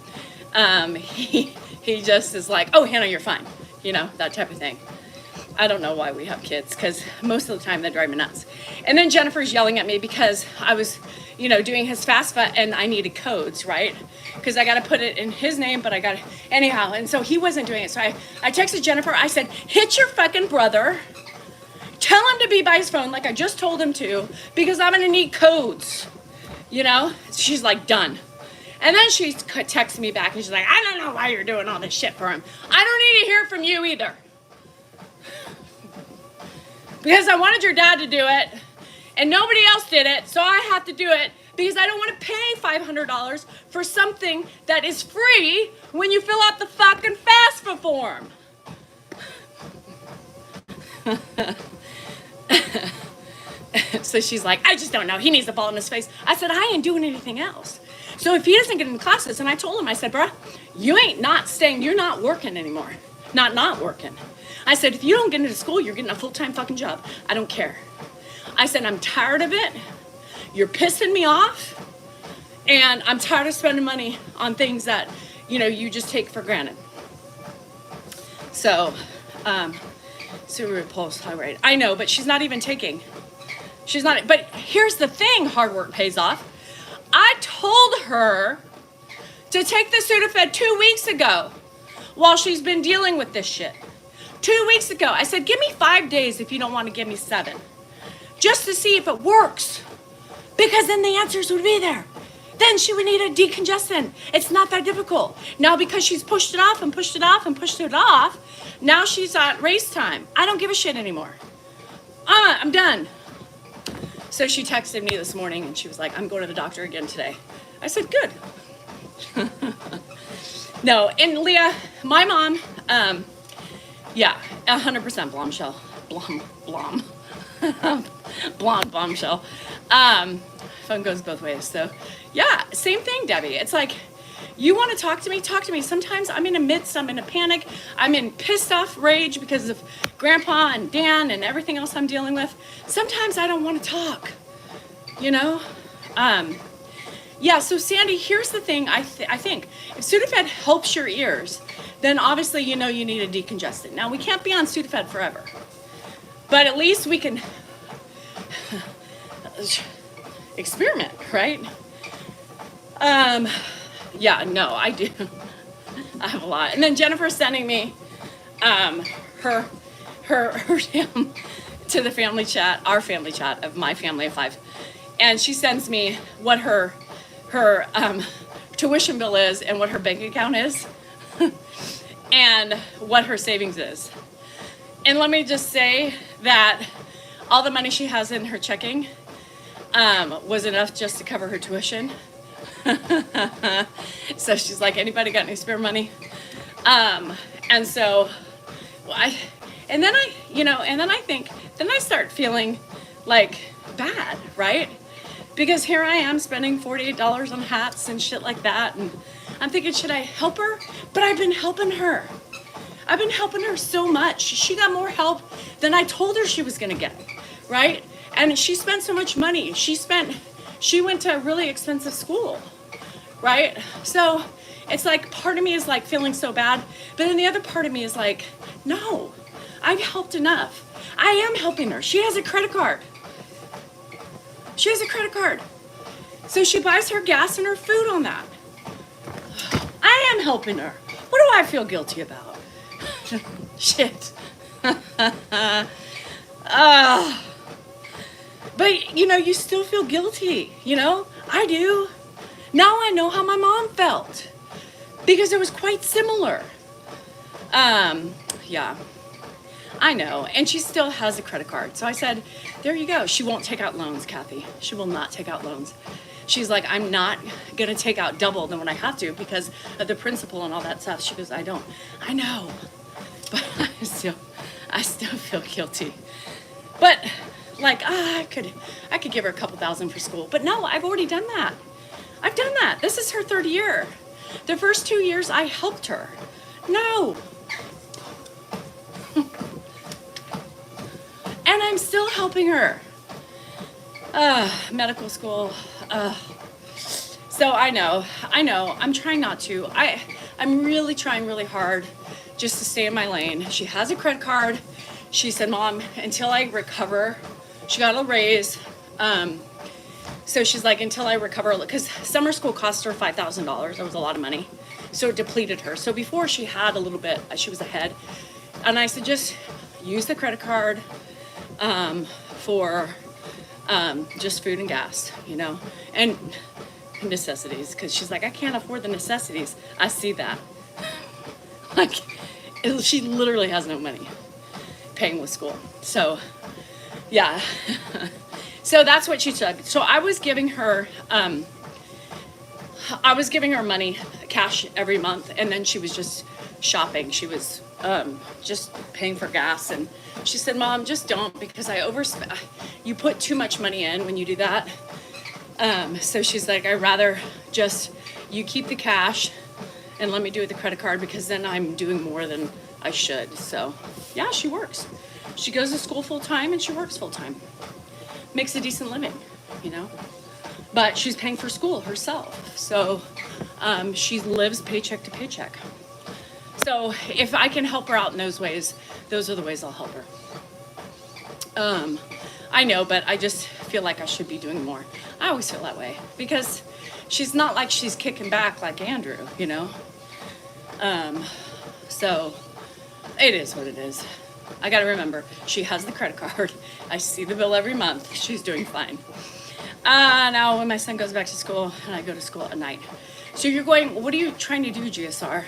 He just is like, oh, Hannah, you're fine. You know, that type of thing. I don't know why we have kids, because most of the time they drive me nuts. And then Jennifer's yelling at me because I was, you know, doing his FAFSA and I needed codes, right? Because I got to put it in his name, but I got to, anyhow. And so he wasn't doing it. So I texted Jennifer. I said, hit your fucking brother. Tell him to be by his phone like I just told him to, because I'm going to need codes, you know? She's like, done. And then she texts me back and she's like, I don't know why you're doing all this shit for him. I don't need to hear from you either. Because I wanted your dad to do it, and nobody else did it, so I have to do it because I don't want to pay $500 for something that is free when you fill out the fucking FAFSA form. So she's like, I just don't know. He needs to fall in his face. I said, I ain't doing anything else. So if he doesn't get into classes, and I told him, I said, bruh, you ain't not staying, you're not working anymore. Not working. I said, if you don't get into school, you're getting a full-time fucking job. I don't care. I said, I'm tired of it. You're pissing me off. And I'm tired of spending money on things that, you know, you just take for granted. So, Subaru Pulse high rate. I know, but she's not even taking. She's not, but here's the thing, hard work pays off. I told her to take the Sudafed 2 weeks ago while she's been dealing with this shit. 2 weeks ago, I said, give me 5 days if you don't want to give me 7. Just to see if it works. Because then the answers would be there. Then she would need a decongestant. It's not that difficult. Now because she's pushed it off and pushed it off and pushed it off, now she's at race time. I don't give a shit anymore. I'm done. So she texted me this morning and she was like, I'm going to the doctor again today. I said, good. No, and Leah, my mom, yeah, 100% bombshell. Blonde bombshell. phone goes both ways. So yeah, same thing, Debbie. It's like, you want to talk to me? Talk to me. Sometimes I'm in a panic. I'm in pissed off rage because of Grandpa and Dan and everything else I'm dealing with. Sometimes I don't want to talk, you know? Yeah, so Sandy, here's the thing. I think if Sudafed helps your ears, then obviously you know you need a decongestant. Now, we can't be on Sudafed forever, but at least we can experiment, right? Yeah, no, I do. I have a lot. And then Jennifer's sending me her damn to the family chat, our family chat of my family of 5. And she sends me what her tuition bill is and what her bank account is and what her savings is. And let me just say that all the money she has in her checking was enough just to cover her tuition. So she's like, anybody got any spare money? And so then I start feeling like bad, right? Because here I am spending $48 on hats and shit like that. And I'm thinking, should I help her? But I've been helping her. I've been helping her so much. She got more help than I told her she was gonna get, right? And she spent so much money. She went to a really expensive school, right? So it's like, part of me is like feeling so bad, but then the other part of me is like, no, I've helped enough. I am helping her. She has a credit card. She has a credit card. So she buys her gas and her food on that. I am helping her. What do I feel guilty about? Shit. But, you still feel guilty, I do. Now I know how my mom felt because it was quite similar. Yeah, I know. And she still has a credit card. So I said, there you go. She won't take out loans, Kathy. She will not take out loans. She's like, I'm not going to take out double than what I have to because of the principal and all that stuff. She goes, I don't. I know. But I still feel guilty. But like, I could give her a couple thousand for school. But no, I've already done that. I've done that. This is her third year. The first 2 years I helped her. No. And I'm still helping her. Medical school. So I know. I'm trying not to. I'm really trying really hard just to stay in my lane. She has a credit card. She said, Mom, until I recover, she got a raise. So she's like, until I recover, because summer school cost her $5,000. That was a lot of money. So it depleted her. So before she had a little bit, she was ahead. And I said, just use the credit card for just food and gas, and necessities. Because she's like, I can't afford the necessities. I see that. Like, she literally has no money paying with school. So, yeah. So that's what she said. So I was giving her money, cash every month, and then she was just shopping. She was just paying for gas, and she said, Mom, just don't, because I overspend. You put too much money in when you do that. So she's like, I'd rather just you keep the cash and let me do it with the credit card, because then I'm doing more than I should. So yeah, she works. She goes to school full time and she works full time. Makes a decent living, but she's paying for school herself. So she lives paycheck to paycheck. So if I can help her out in those ways, those are the ways I'll help her. I know, but I just feel like I should be doing more. I always feel that way because she's not like she's kicking back like Andrew, So it is what it is. I got to remember, she has the credit card. I see the bill every month. She's doing fine. Now when my son goes back to school and I go to school at night. So you're going, what are you trying to do, GSR?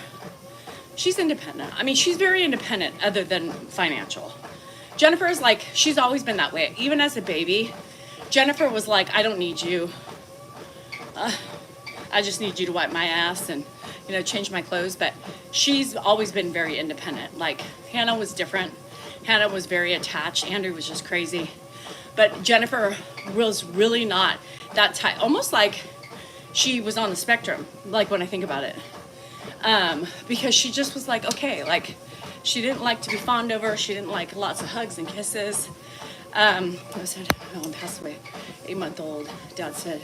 She's independent. I mean, she's very independent other than financial. Jennifer is like, she's always been that way. Even as a baby, Jennifer was like, I don't need you. I just need you to wipe my ass and, change my clothes. But she's always been very independent. Like, Hannah was different. Hannah was very attached. Andrew was just crazy. But Jennifer was really not that type, almost like she was on the spectrum, like when I think about it. Because she just was like, okay, like she didn't like to be fawned over. She didn't like lots of hugs and kisses. I said, oh, I passed away, 8-month-old. Dad said,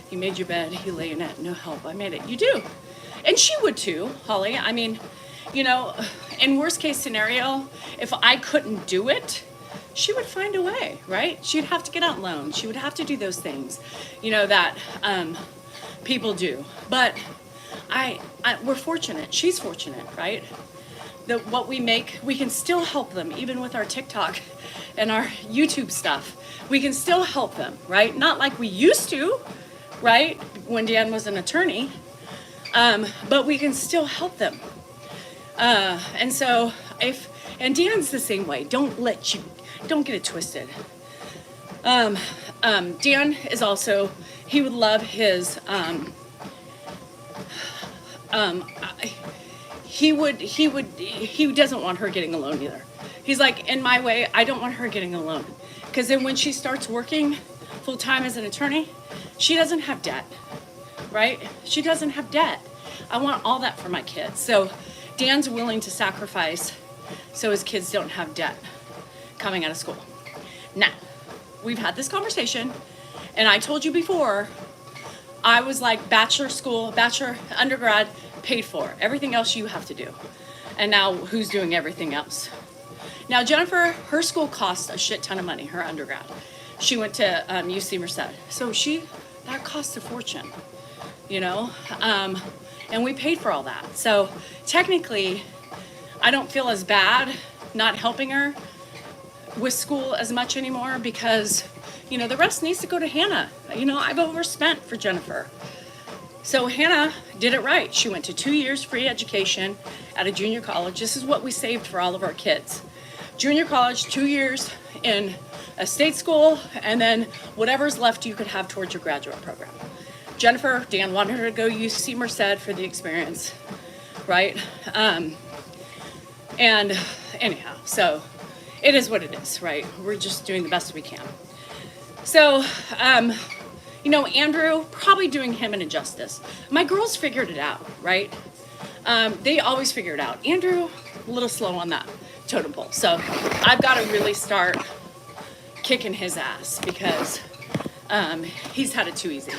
you made your bed, you lay in it, no help. I made it. You do. And she would too, Holly. I mean, you know, in worst case scenario, if I couldn't do it, she would find a way, right? She'd have to get out loans. She would have to do those things, you know, that people do. But we're fortunate. She's fortunate, right? That what we make, we can still help them, even with our TikTok and our YouTube stuff. We can still help them, right? Not like we used to, right? When Dan was an attorney, but we can still help them. And so and Dan's the same way. Don't get it twisted. Dan is also, he would love his, he doesn't want her getting a loan either. He's like, in my way, I don't want her getting a loan. Because then when she starts working full time as an attorney, she doesn't have debt, right? She doesn't have debt. I want all that for my kids. So Dan's willing to sacrifice so his kids don't have debt coming out of school. Now, we've had this conversation, and I told you before, I was like bachelor undergrad, paid for. Everything else you have to do. And now who's doing everything else? Now Jennifer, her school cost a shit ton of money, her undergrad. She went to UC Merced. So that cost a fortune, you know? And we paid for all that. So technically, I don't feel as bad not helping her with school as much anymore because, you know, the rest needs to go to Hannah. You know, I've overspent for Jennifer. So Hannah did it right. She went to 2 years free education at a junior college. This is what we saved for all of our kids. Junior college, 2 years in a state school, and then whatever's left you could have towards your graduate program. Jennifer, Dan wanted her to go UC Merced for the experience, right? And anyhow, so it is what it is, right? We're just doing the best we can. So, you know, Andrew, probably doing him an injustice. My girls figured it out, right? They always figure it out. Andrew, a little slow on that totem pole. So I've got to really start kicking his ass because he's had it too easy.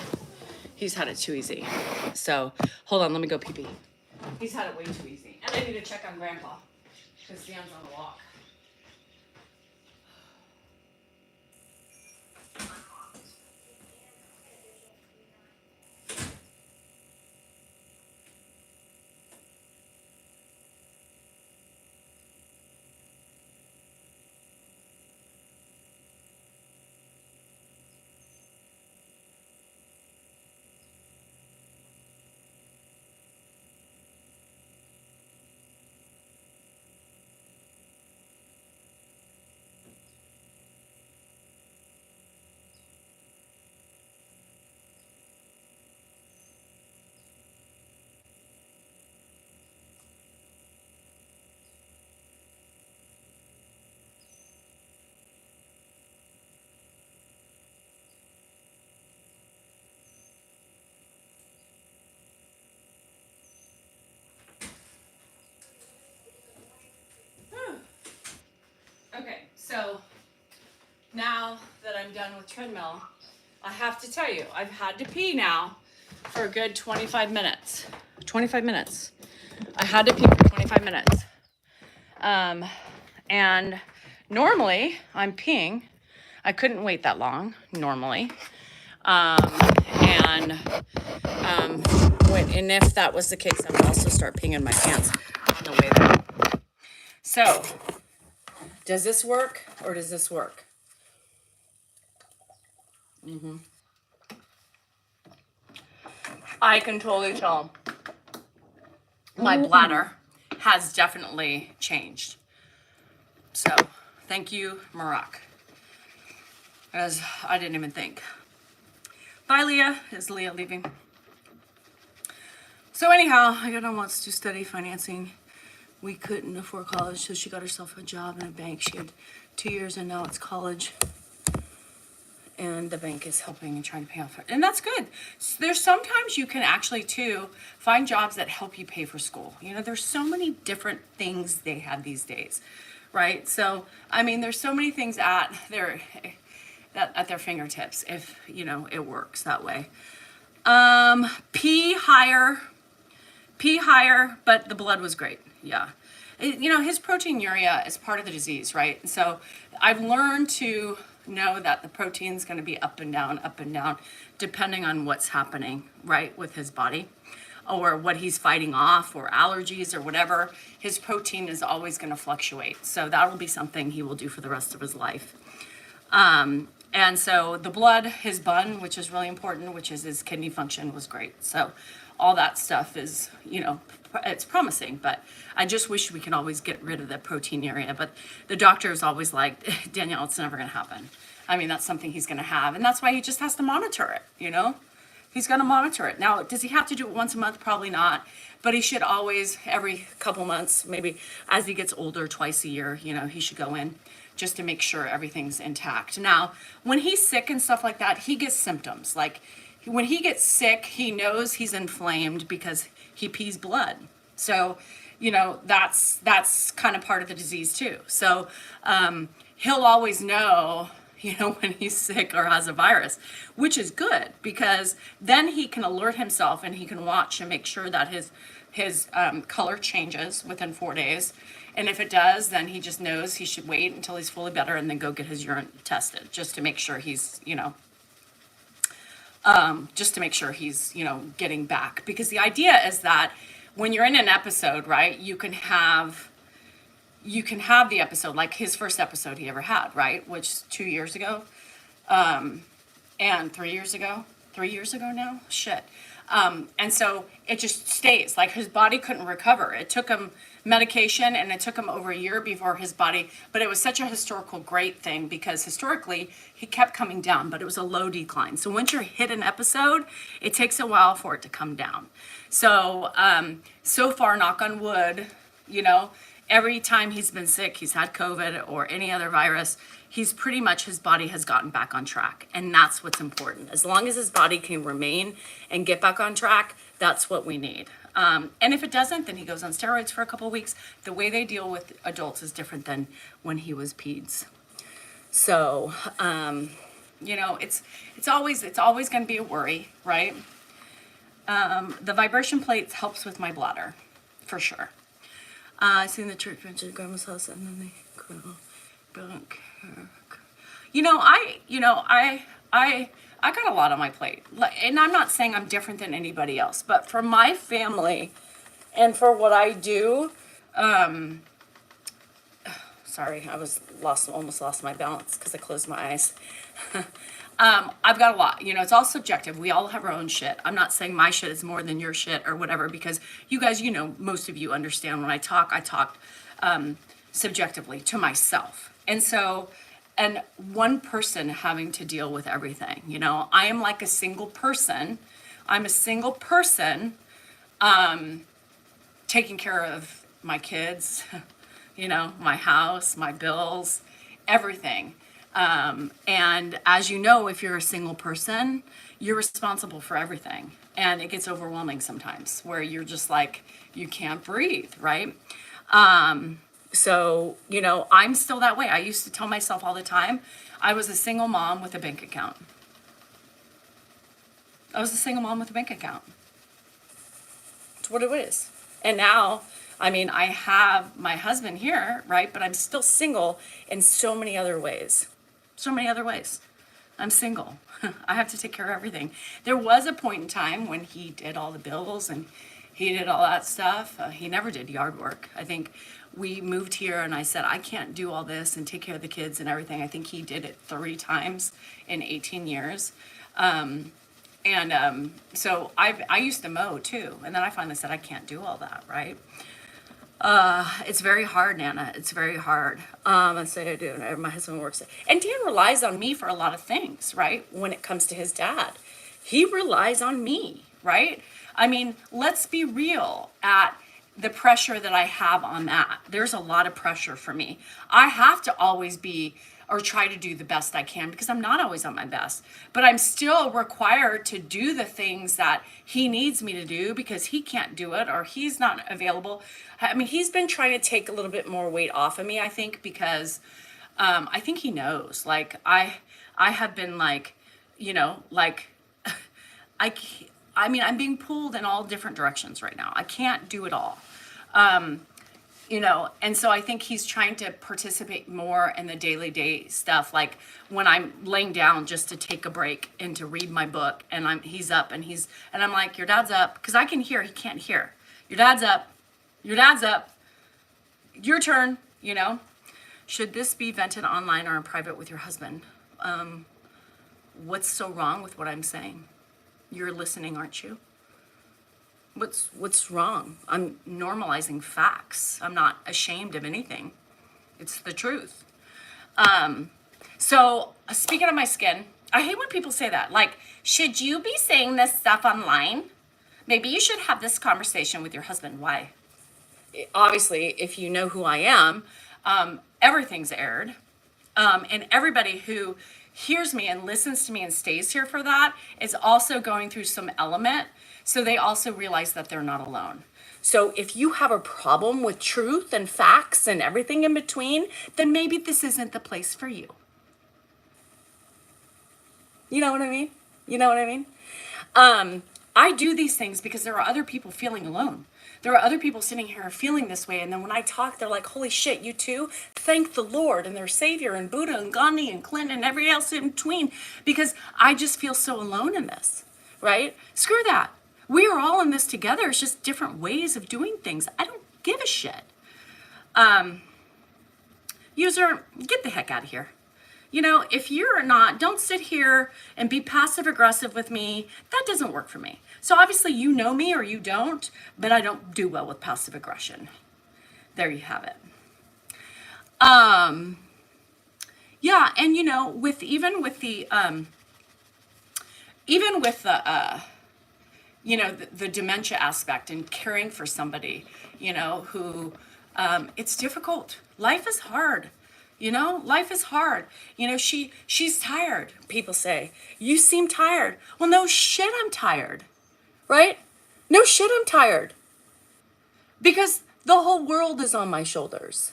He's had it too easy. So hold on, let me go pee-pee. He's had it way too easy. And I need to check on Grandpa because Dan's on a walk. Okay, so now that I'm done with treadmill, I have to tell you, I've had to pee now for a good 25 minutes. 25 minutes. I had to pee for 25 minutes. And normally I'm peeing. I couldn't wait that long, normally. And if that was the case, I would also start peeing in my pants on the way there. So, does this work or does this work? I can totally tell my bladder has definitely changed. So, thank you, Marak. As I didn't even think. Bye, Leah. Is Leah leaving? So anyhow, Ayana wants to study financing. We couldn't afford college, so she got herself a job in a bank. She had 2 years and now it's college. and the bank is helping and trying to pay off it. And that's good. There's sometimes you can actually too find jobs that help you pay for school. You know, there's so many different things they have these days, right? So, I mean, there's so many things at their fingertips if, you know, it works that way. P higher, but the blood was great. Yeah. You know, his proteinuria is part of the disease, right? So I've learned to know that the protein's going to be up and down, depending on what's happening, right, with his body or what he's fighting off or allergies or whatever. His protein is always going to fluctuate. So that will be something he will do for the rest of his life. And so the blood, his bun, which is really important, which is his kidney function, was great. So all that stuff is, you know, it's promising, but I just wish we could always get rid of the proteinuria. But the doctor is always like, Danielle, it's never going to happen. I mean, that's something he's going to have. And that's why he just has to monitor it, you know? He's going to monitor it. Now, does he have to do it once a month? Probably not. But he should always, every couple months, maybe as he gets older, twice a year, you know, he should go in just to make sure everything's intact. Now, when he's sick and stuff like that, he gets symptoms. Like when he gets sick, he knows he's inflamed because he pees blood. So, you know, that's kind of part of the disease too. So he'll always know, you know, when he's sick or has a virus, which is good because then he can alert himself and he can watch and make sure that his color changes within 4 days. And if it does, then he just knows he should wait until he's fully better and then go get his urine tested just to make sure he's, you know, getting back. Because the idea is that when you're in an episode, right, you can have the episode, like his first episode he ever had, right, which 2 years ago, and 3 years ago now, shit. And so it just stays, like his body couldn't recover. It took him medication and it took him over a year before his body, but it was such a historical great thing because historically he kept coming down, but it was a low decline. So once you're hit an episode, it takes a while for it to come down. So, so far, knock on wood, you know, every time he's been sick, he's had COVID or any other virus, he's pretty much, his body has gotten back on track. And that's what's important. As long as his body can remain and get back on track, that's what we need. And if it doesn't, then he goes on steroids for a couple of weeks. The way they deal with adults is different than when he was peds. So, you know, it's always going to be a worry, right? The vibration plate helps with my bladder, for sure. I seen the church bench at grandma's house, and then they don't care. I got a lot on my plate, and I'm not saying I'm different than anybody else, but for my family and for what I do, sorry, almost lost my balance because I closed my eyes. I've got a lot, you know, it's all subjective. We all have our own shit. I'm not saying my shit is more than your shit or whatever, because you guys, you know, most of you understand when I talk subjectively to myself. And so, and one person having to deal with everything, you know, I am like a single person. I'm a single person, taking care of my kids, you know, my house, my bills, everything. And as you know, if you're a single person, you're responsible for everything. And it gets overwhelming sometimes where you're just like, you can't breathe, right? So, you know, I'm still that way. I used to tell myself all the time, I was a single mom with a bank account. I was a single mom with a bank account. It's what it is. And now, I mean, I have my husband here, right? But I'm still single in so many other ways. So many other ways. I'm single. I have to take care of everything. There was a point in time when he did all the bills and he did all that stuff. He never did yard work. I think we moved here and I said, I can't do all this and take care of the kids and everything. I think he did it 3 times in 18 years. So I used to mow too. And then I finally said, I can't do all that, right? It's very hard, Nana. It's very hard. I say I do. My husband works. And Dan relies on me for a lot of things, right? When it comes to his dad, he relies on me, right? I mean, let's be real at the pressure that I have on that. There's a lot of pressure for me. I have to always be or try to do the best I can, because I'm not always at my best, but I'm still required to do the things that he needs me to do because he can't do it or he's not available. I mean, he's been trying to take a little bit more weight off of me, I think, because I think he knows. Like I have been like, like I, I mean, I'm being pulled in all different directions right now. I can't do it all. And so I think he's trying to participate more in the daily day stuff. Like when I'm laying down just to take a break and to read my book, and he's up and I'm like, your dad's up, because I can hear, he can't hear. Your dad's up, your turn, Should this be vented online or in private with your husband? What's so wrong with what I'm saying? You're listening, aren't you? What's wrong? I'm normalizing facts. I'm not ashamed of anything. It's the truth. So speaking of my skin, I hate when people say that. Like, should you be saying this stuff online? Maybe you should have this conversation with your husband. Why? Obviously, if you know who I am, everything's aired. And everybody who hears me and listens to me and stays here for that is also going through some element. So they also realize that they're not alone. So if you have a problem with truth and facts and everything in between, then maybe this isn't the place for you. You know what I mean? I do these things because there are other people feeling alone. There are other people sitting here feeling this way. And then when I talk, they're like, holy shit, you too? Thank the Lord and their Savior and Buddha and Gandhi and Clinton and everybody else in between, because I just feel so alone in this, right? Screw that. We are all in this together. It's just different ways of doing things. I don't give a shit. User, get the heck out of here. If you're not, don't sit here and be passive aggressive with me. That doesn't work for me. So obviously you know me or you don't, but I don't do well with passive aggression. There you have it. Yeah, and with the dementia aspect and caring for somebody, who, it's difficult. Life is hard. Life is hard. She's tired. People say, you seem tired. Well, no shit, I'm tired. Right? No shit, I'm tired. Because the whole world is on my shoulders.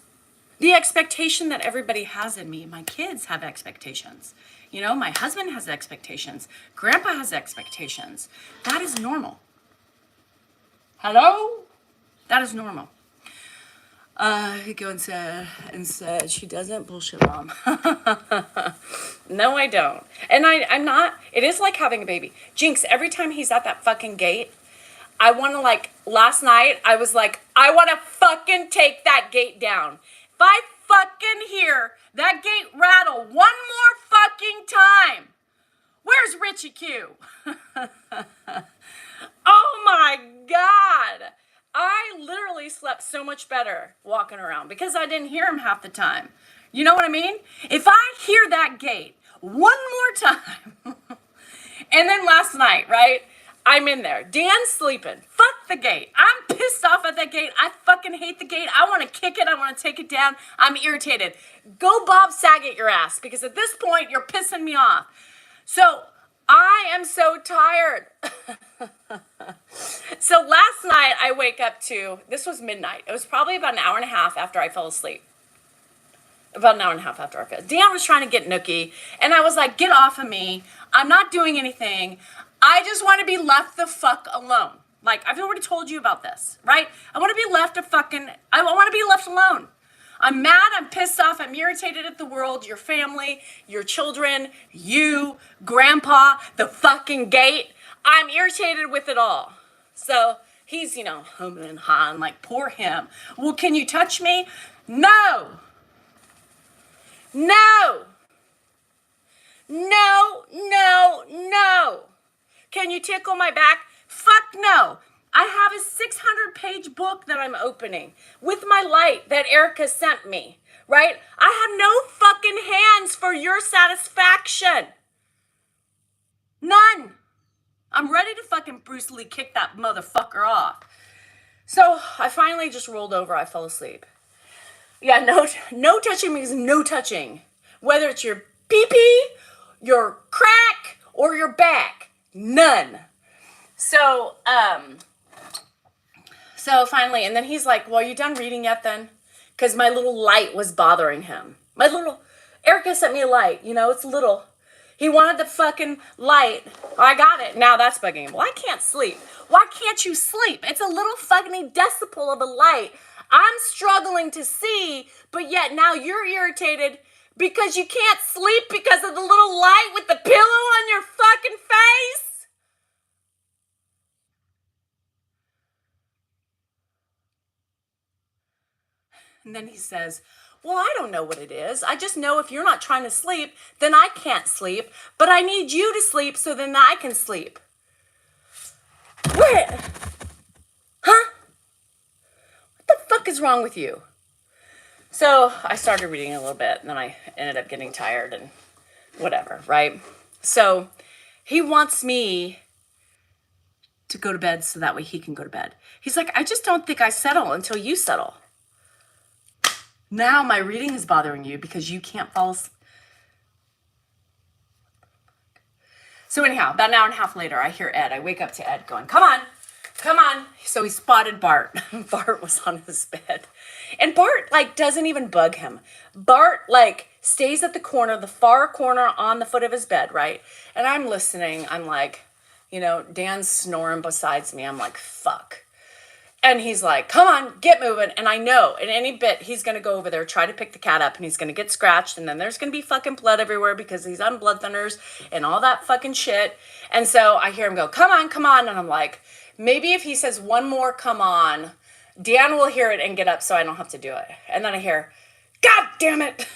The expectation that everybody has in me, my kids have expectations. My husband has expectations. Grandpa has expectations. That is normal. Hello? That is normal. He goes and said, she doesn't. Bullshit, Mom. No, I don't. And I'm not. It is like having a baby. Jinx, every time he's at that fucking gate, I want to, last night, I was like, I want to fucking take that gate down. If I fucking hear that gate rattle one more fucking time, where's Richie Q? Oh my God. I literally slept so much better walking around because I didn't hear him half the time. You know what I mean? If I hear that gate one more time, and then last night, right? I'm in there. Dan's sleeping. Fuck the gate. I'm pissed off at that gate. I fucking hate the gate. I want to kick it. I want to take it down. I'm irritated. Go Bob Saget your ass, because at this point, you're pissing me off. So I am so tired. So last night I wake up to, this was midnight. It was probably about an hour and a half after I fell asleep. About an hour and a half after I fell. Dan was trying to get nookie, and I was like, get off of me. I'm not doing anything. I just want to be left the fuck alone. Like, I've already told you about this, right? I want to be left I want to be left alone. I'm mad, I'm pissed off, I'm irritated at the world, your family, your children, you, grandpa, the fucking gate. I'm irritated with it all. So he's, humming and hawing, like, poor him. Well, can you touch me? No. No. No, no, no. Can you tickle my back? Fuck no. I have a 600-page book that I'm opening with my light that Erica sent me, right? I have no fucking hands for your satisfaction. None. I'm ready to fucking Bruce Lee kick that motherfucker off. So I finally just rolled over. I fell asleep. Yeah, no touching means no touching. Whether it's your pee-pee, your crack, or your back. None. So finally, and then he's like, well, are you done reading yet then? Because my little light was bothering him. Erica sent me a light, it's little. He wanted the fucking light. Oh, I got it. Now that's bugging him. Well, I can't sleep. Why can't you sleep? It's a little fucking decibel of a light. I'm struggling to see, but yet now you're irritated because you can't sleep because of the little light with the pillow on your fucking face? And then he says, well, I don't know what it is. I just know if you're not trying to sleep, then I can't sleep. But I need you to sleep so then I can sleep. What? Huh? What the fuck is wrong with you? So I started reading a little bit, and then I ended up getting tired and whatever, right? So he wants me to go to bed so that way he can go to bed. He's like, I just don't think I settle until you settle. Now my reading is bothering you because you can't fall asleep. So anyhow, about an hour and a half later, I hear Ed. I wake up to Ed going, come on. So he spotted Bart. Bart was on his bed. And Bart, doesn't even bug him. Bart, stays at the far corner on the foot of his bed, right? And I'm listening. I'm like, Dan's snoring besides me. I'm like, fuck. And he's like, come on, get moving. And I know in any bit he's going to go over there, try to pick the cat up, and he's going to get scratched. And then there's going to be fucking blood everywhere because he's on blood thinners and all that fucking shit. And so I hear him go, come on. And I'm like, maybe if he says one more, come on, Dan will hear it and get up so I don't have to do it. And then I hear, God damn it.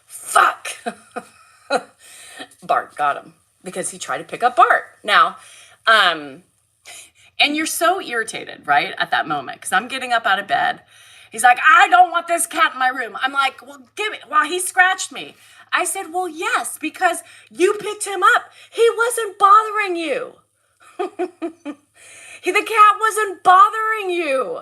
Fuck. Bart got him because he tried to pick up Bart. Now, and you're so irritated, right, at that moment, because I'm getting up out of bed. He's like, I don't want this cat in my room. I'm like, well, give it. Well, he scratched me. I said, well, yes, because you picked him up. He wasn't bothering you. The cat wasn't bothering you.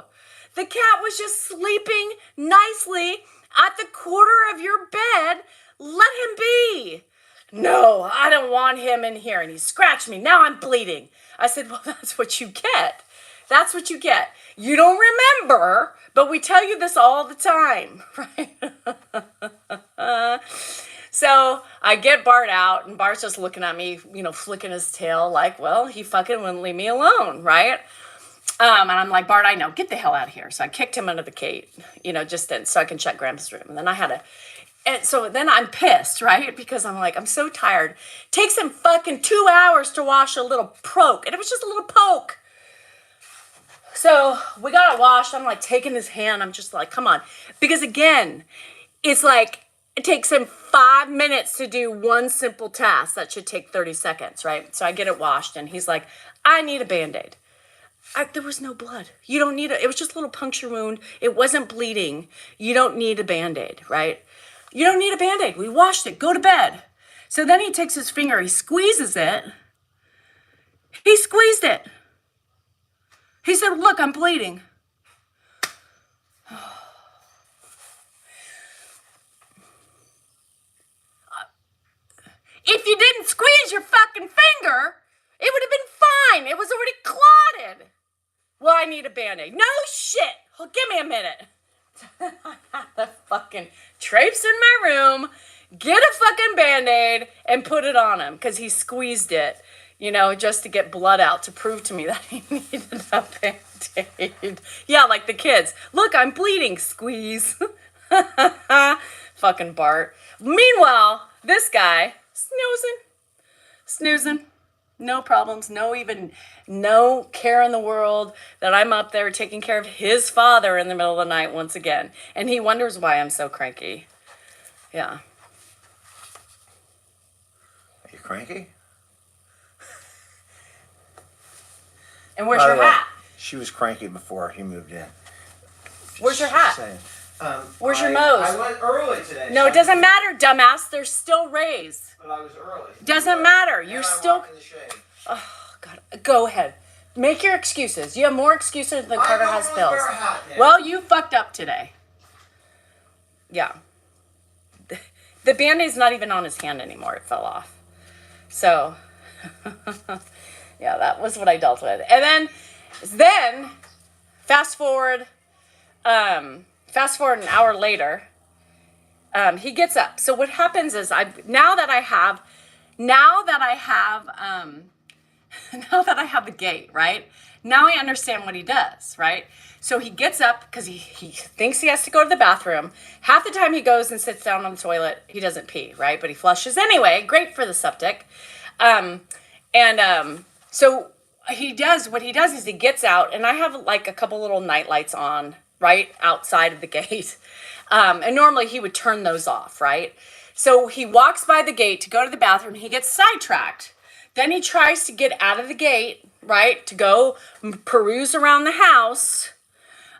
The cat was just sleeping nicely at the corner of your bed. Let him be. No, I don't want him in here. And he scratched me. Now I'm bleeding. I said, well, that's what you get. That's what you get. You don't remember, but we tell you this all the time, right? So I get Bart out, and Bart's just looking at me, flicking his tail like, well, he fucking wouldn't leave me alone, right? And I'm like, Bart, I know, get the hell out of here. So I kicked him under the gate, so I can check Grandpa's room. And then and so then I'm pissed, right? Because I'm like, I'm so tired. Takes him fucking 2 hours to wash a little poke. And it was just a little poke. So we got it washed. I'm taking his hand. I'm just like, come on. Because again, it's it takes him 5 minutes to do one simple task. That should take 30 seconds, right? So I get it washed. And he's like, I need a Band-Aid. There was no blood. You don't need it. It was just a little puncture wound. It wasn't bleeding. You don't need a Band-Aid, right? You don't need a Band-Aid. We washed it. Go to bed. So then he takes his finger. He squeezes it. He squeezed it. He said, look, I'm bleeding. If you didn't squeeze your fucking finger, it would have been fine. It was already clotted. Well, I need a Band-Aid. No shit. Well, give me a minute. I had to fucking traipse in my room, get a fucking Band-Aid, and put it on him because he squeezed it, just to get blood out to prove to me that he needed a Band-Aid. Yeah, like the kids. Look, I'm bleeding. Squeeze. Fucking Bart. Meanwhile, this guy, snoozing. No problems, no care in the world that I'm up there taking care of his father in the middle of the night once again. And he wonders why I'm so cranky. Yeah. Are you cranky? And where's your hat? She was cranky before he moved in. Where's your hat? Where's your nose? I went early today. No, it doesn't matter, dumbass. They're still raised. But I was early. Doesn't matter. You're and I still... walked in the shade. Oh, God. Go ahead. Make your excuses. You have more excuses than Carter has pills. Wear a hat, well, you fucked up today. Yeah. The Band-Aid's not even on his hand anymore. It fell off. So, yeah, that was what I dealt with. And then fast forward an hour later, he gets up. So what happens is now that I have now that I have the gate, right? Now I understand what he does, right? So he gets up because he thinks he has to go to the bathroom. Half the time he goes and sits down on the toilet, he doesn't pee, right? But he flushes anyway. Great for the septic. So what he does is he gets out, and I have like a couple little night lights on right outside of the gate. And normally he would turn those off, right? So he walks by the gate to go to the bathroom. He gets sidetracked. Then he tries to get out of the gate, right, to go peruse around the house.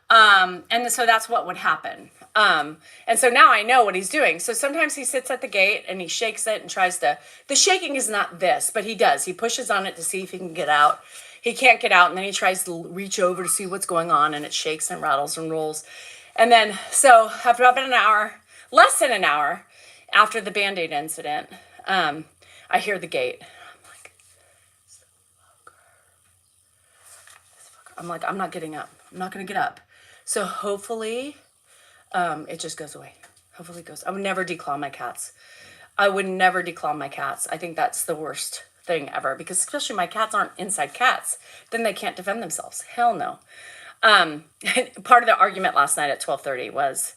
And so that's what would happen. And so now I know what he's doing. So sometimes he sits at the gate and he shakes it and the shaking is not this, but he does. He pushes on it to see if he can get out. He can't get out, and then he tries to reach over to see what's going on, and it shakes and rattles and rolls. And then, so after about less than an hour after the Band-Aid incident, I hear the gate. I'm like, I'm not getting up. I'm not going to get up. So hopefully, it just goes away. Hopefully it goes. I would never declaw my cats. I think that's the worst thing ever, because especially my cats aren't inside cats. Then they can't defend themselves. Hell no. Part of the argument last night at 12:30 was,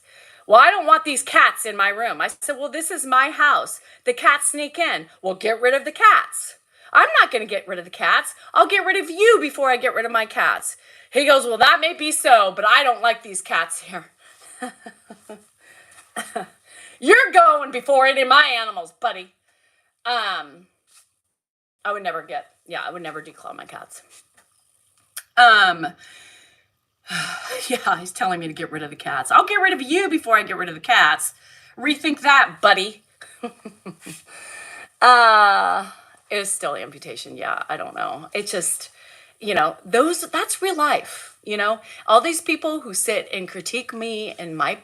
well, I don't want these cats in my room. I said, well, this is my house. The cats sneak in. Well, get rid of the cats. I'm not going to get rid of the cats. I'll get rid of you before I get rid of my cats. He goes, well, that may be so, but I don't like these cats here. You're going before any of my animals, buddy. I would never declaw my cats. Yeah, he's telling me to get rid of the cats. I'll get rid of you before I get rid of the cats. Rethink that, buddy. It was still amputation. Yeah, I don't know. It just, that's real life. All these people who sit and critique me and my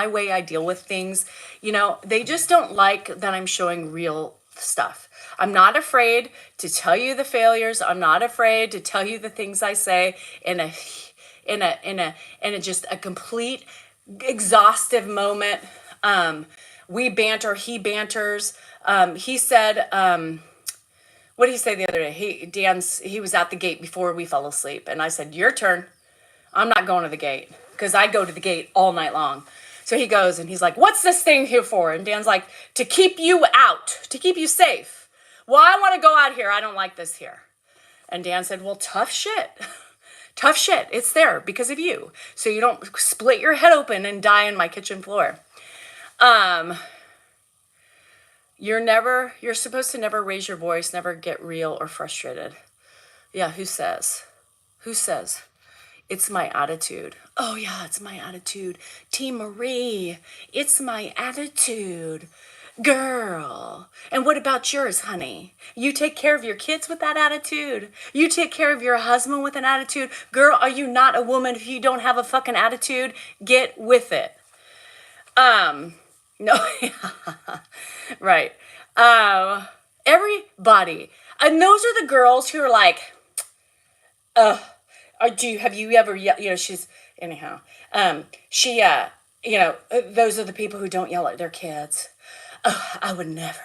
way I deal with things, they just don't like that I'm showing real stuff. I'm not afraid to tell you the failures. I'm not afraid to tell you the things I say in a just a complete exhaustive moment. We banter, he banters. He said, what did he say the other day? He was at the gate before we fell asleep. And I said, your turn. I'm not going to the gate, because I go to the gate all night long. So he goes and he's like, what's this thing here for? And Dan's like, to keep you out, to keep you safe. Well, I want to go out here. I don't like this here. And Dan said, well, tough shit. Tough shit. It's there because of you. So you don't split your head open and die on my kitchen floor. You're supposed to never raise your voice, never get real or frustrated. Yeah, who says? It's my attitude. Oh yeah, it's my attitude. Team Marie, it's my attitude. Girl. And what about yours, honey? You take care of your kids with that attitude. You take care of your husband with an attitude. Girl, are you not a woman if you don't have a fucking attitude? Get with it. No, right. Everybody. And those are the girls who are like, have you ever, she's, anyhow, those are the people who don't yell at their kids. I would never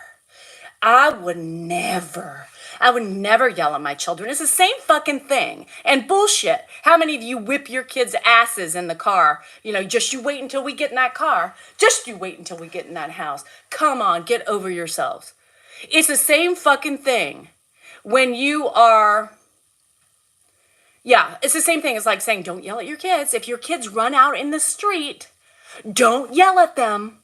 yell at my children. It's the same fucking thing. And bullshit. How many of you whip your kids' asses in the car? Just you wait until we get in that car. Just you wait until we get in that house. Come on, get over yourselves. It's the same fucking thing. When you are... Yeah, it's the same thing as like saying, don't yell at your kids. If your kids run out in the street, don't yell at them.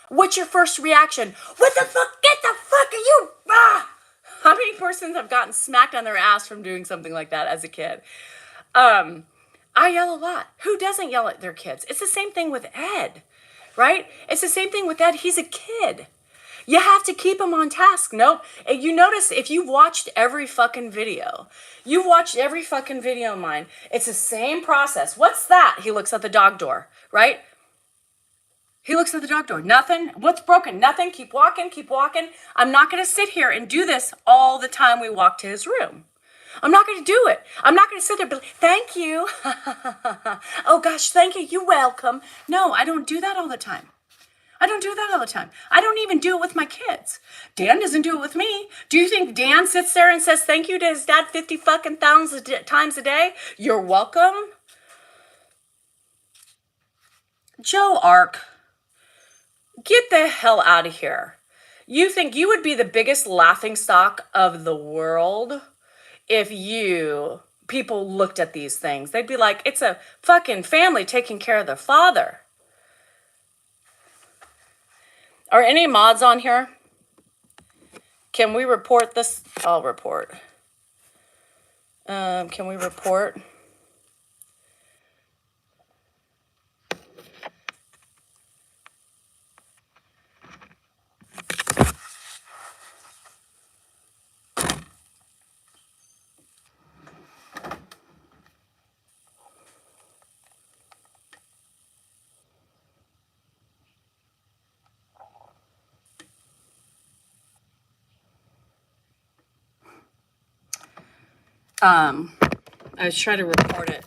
What's your first reaction? What the fuck? Get the fuck are you? Ah! How many persons have gotten smacked on their ass from doing something like that as a kid? I yell a lot. Who doesn't yell at their kids? It's the same thing with Ed, right? It's the same thing with Ed. He's a kid. You have to keep him on task. Nope. You notice if you've watched every fucking video of mine, it's the same process. What's that? He looks at the dog door, right? He looks at the dog door. Nothing. What's broken? Nothing. Keep walking. Keep walking. I'm not going to sit here and do this all the time we walk to his room. I'm not going to do it. I'm not going to sit there and be like, thank you. Oh gosh, thank you. You're welcome. No, I don't do that all the time. I don't do that all the time. I don't even do it with my kids. Dan doesn't do it with me. Do you think Dan sits there and says thank you to his dad 50 fucking thousand times a day? You're welcome. Joe Arc, get the hell out of here. You think you would be the biggest laughingstock of the world if people looked at these things? They'd be like, it's a fucking family taking care of their father. Are any mods on here? Can we report this? I'll report. Can we report? I was trying to report it,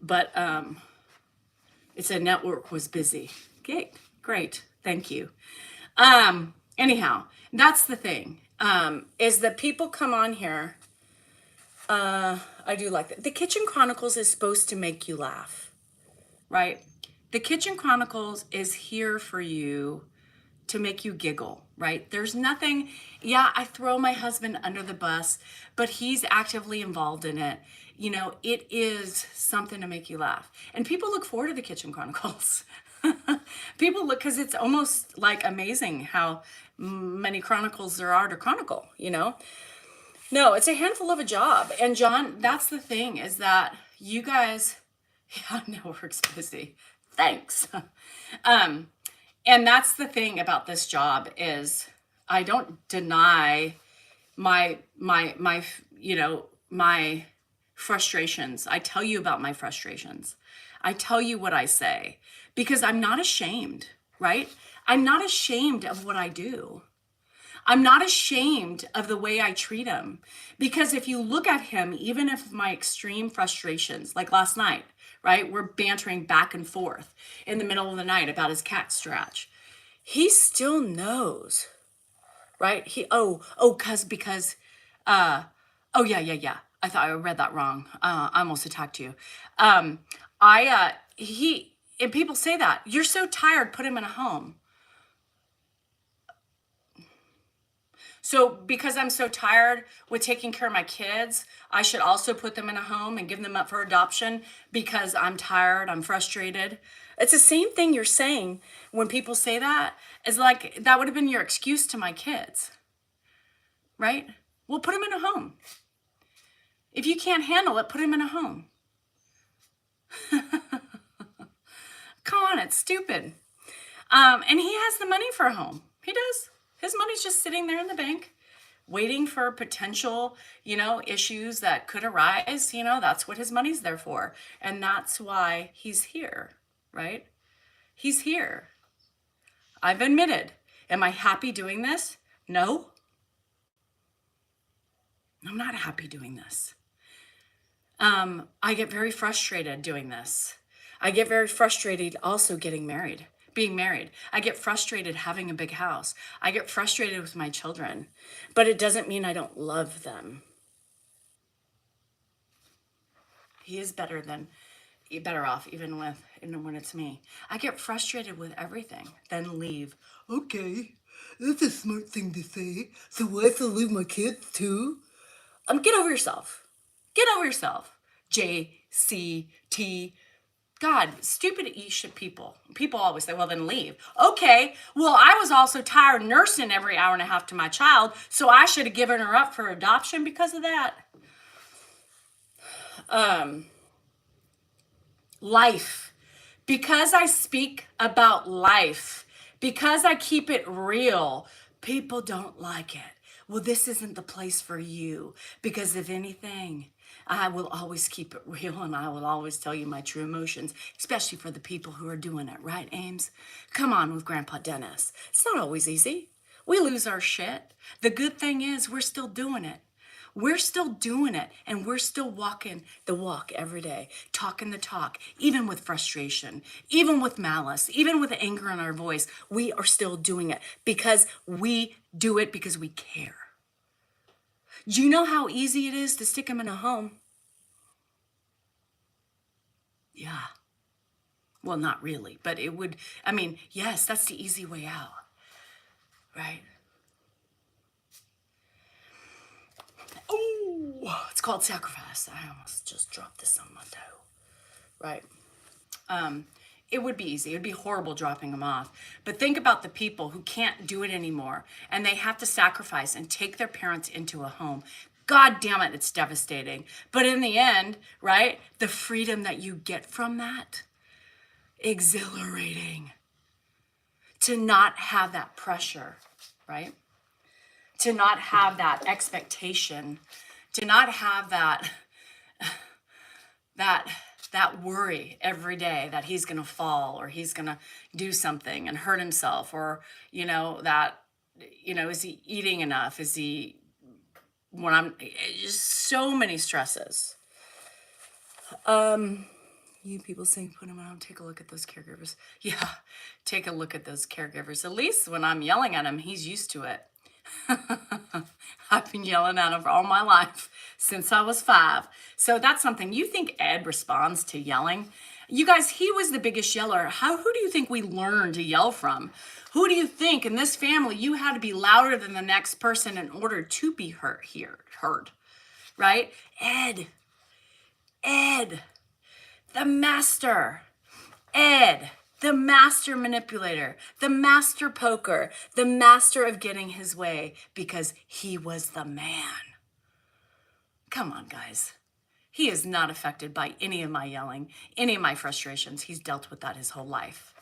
but it said network was busy. Great, thank you. Anyhow, that's the thing, is that people come on here. I do like that. The Kitchen Chronicles is supposed to make you laugh, right? The Kitchen Chronicles is here for you to make you giggle, right? There's nothing, yeah, I throw my husband under the bus, but he's actively involved in it. You know, it is something to make you laugh. And people look forward to the Kitchen Chronicles. People look, because it's almost like amazing how many chronicles there are to chronicle, you know? No, it's a handful of a job. And John, that's the thing, is that you guys, yeah, network's busy. Thanks. And that's the thing about this job, is I don't deny my frustrations. I tell you about my frustrations. I tell you what I say, because I'm not ashamed, right? I'm not ashamed of what I do. I'm not ashamed of the way I treat him, because if you look at him, even if my extreme frustrations, like last night, right? We're bantering back and forth in the middle of the night about his cat Stretch. He still knows, right? Because, yeah. I thought I read that wrong. I almost attacked you. And people say that, you're so tired, put him in a home. So because I'm so tired with taking care of my kids, I should also put them in a home and give them up for adoption because I'm tired, I'm frustrated. It's the same thing you're saying when people say that. It's like, that would have been your excuse to my kids, right? Well, put them in a home. If you can't handle it, put them in a home. Come on, it's stupid. And he has the money for a home. He does. His money's just sitting there in the bank, waiting for potential, issues that could arise. That's what his money's there for. And that's why he's here, right? He's here. I've admitted. Am I happy doing this? No. I'm not happy doing this. I get very frustrated doing this. I get very frustrated also being married. I get frustrated having a big house. I get frustrated with my children, but it doesn't mean I don't love them. He is better off even when it's me. I get frustrated with everything, then leave. Okay, that's a smart thing to say. So why have to leave my kids too? Get over yourself. Get over yourself. JCT. God, stupid shit people. People always say, well, then leave. Okay, well, I was also tired nursing every hour and a half to my child, so I should have given her up for adoption because of that. Life. Because I speak about life, because I keep it real, people don't like it. Well, this isn't the place for you, because if anything, I will always keep it real and I will always tell you my true emotions, especially for the people who are doing it, right, Ames? Come on with Grandpa Dennis. It's not always easy. We lose our shit. The good thing is we're still doing it. We're still doing it and we're still walking the walk every day, talking the talk, even with frustration, even with malice, even with anger in our voice. We are still doing it because we do it because we care. Do you know how easy it is to stick them in a home? Yeah. Well, not really, but it would, I mean, yes, that's the easy way out, right? Oh, it's called sacrifice. I almost just dropped this on my toe, right? It would be easy. It would be horrible dropping them off. But think about the people who can't do it anymore and they have to sacrifice and take their parents into a home. God damn it, it's devastating. But in the end, right, the freedom that you get from that, exhilarating. To not have that pressure, right? To not have that expectation, to not have that worry every day that he's going to fall or he's going to do something and hurt himself, or is he eating enough, is he just so many stresses. You people saying put him on, take a look at those caregivers. Yeah, take a look at those caregivers. At least when I'm yelling at him, he's used to it. I've been yelling at him for all my life since I was 5. So that's something. You think Ed responds to yelling? You guys, he was the biggest yeller. Who do you think we learned to yell from? Who do you think in this family you had to be louder than the next person in order to be heard, right? Ed, the master, Ed. The master manipulator, the master poker, the master of getting his way because he was the man. Come on, guys. He is not affected by any of my yelling, any of my frustrations. He's dealt with that his whole life.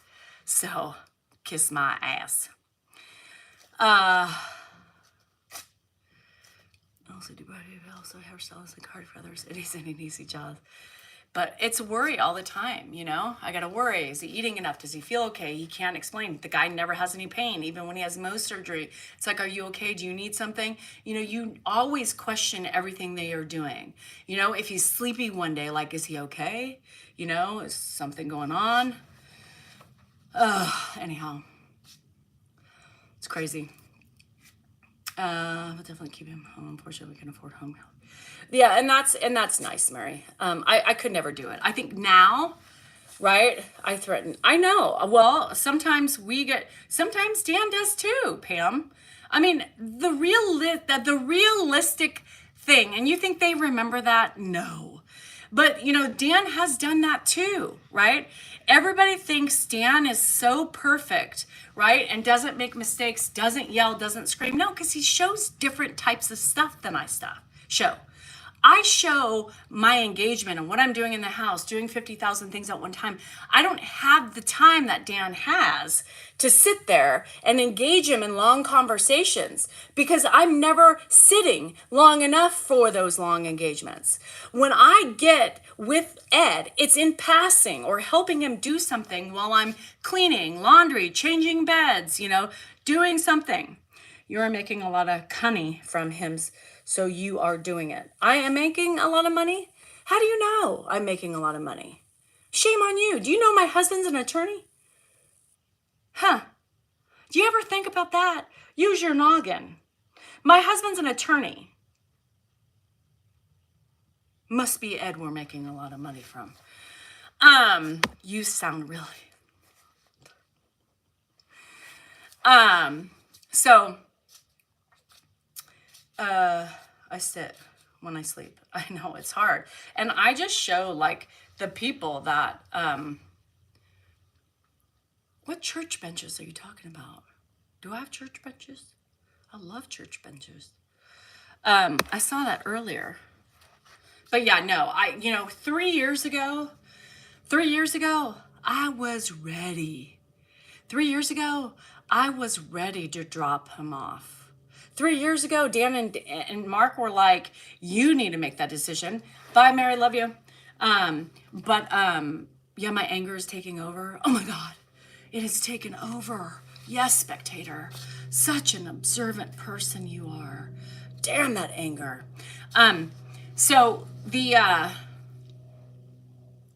So, kiss my ass. Also, also hairstylists and card for others. It isn't an easy job. But it's a worry all the time, you know? I gotta worry. Is he eating enough? Does he feel okay? He can't explain. The guy never has any pain, even when he has Mohs surgery. It's like, are you okay? Do you need something? You know, you always question everything they are doing. You know, if he's sleepy one day, like, is he okay? You know, is something going on? Anyhow. It's crazy. But definitely keep him home. Unfortunately, we can afford home health. Yeah, and that's nice, Mary. I could never do it. I think now, right? I threaten. I know. Well, sometimes Dan does too, Pam. I mean, the realistic thing, and you think they remember that? No. But, you know, Dan has done that too, right? Everybody thinks Dan is so perfect, right? And doesn't make mistakes, doesn't yell, doesn't scream. No, because he shows different types of stuff than I show. I show my engagement and what I'm doing in the house, doing 50,000 things at one time. I don't have the time that Dan has to sit there and engage him in long conversations because I'm never sitting long enough for those long engagements. When I get with Ed, it's in passing or helping him do something while I'm cleaning, laundry, changing beds, you know, doing something. You're making a lot of honey from him. So you are doing it. I am making a lot of money? How do you know I'm making a lot of money? Shame on you. Do you know my husband's an attorney? Huh. Do you ever think about that? Use your noggin. My husband's an attorney. Must be Ed we're making a lot of money from. You sound really... I sit when I sleep. I know it's hard. And I just show like the people that, what church benches are you talking about? Do I have church benches? I love church benches. I saw that earlier. But yeah, no, 3 years ago, I was ready. 3 years ago, I was ready to drop him off. 3 years ago, Dan and Mark were like, you need to make that decision. Bye, Mary, love you. Yeah, my anger is taking over. Oh my God, it has taken over. Yes, spectator, such an observant person you are. Damn that anger. So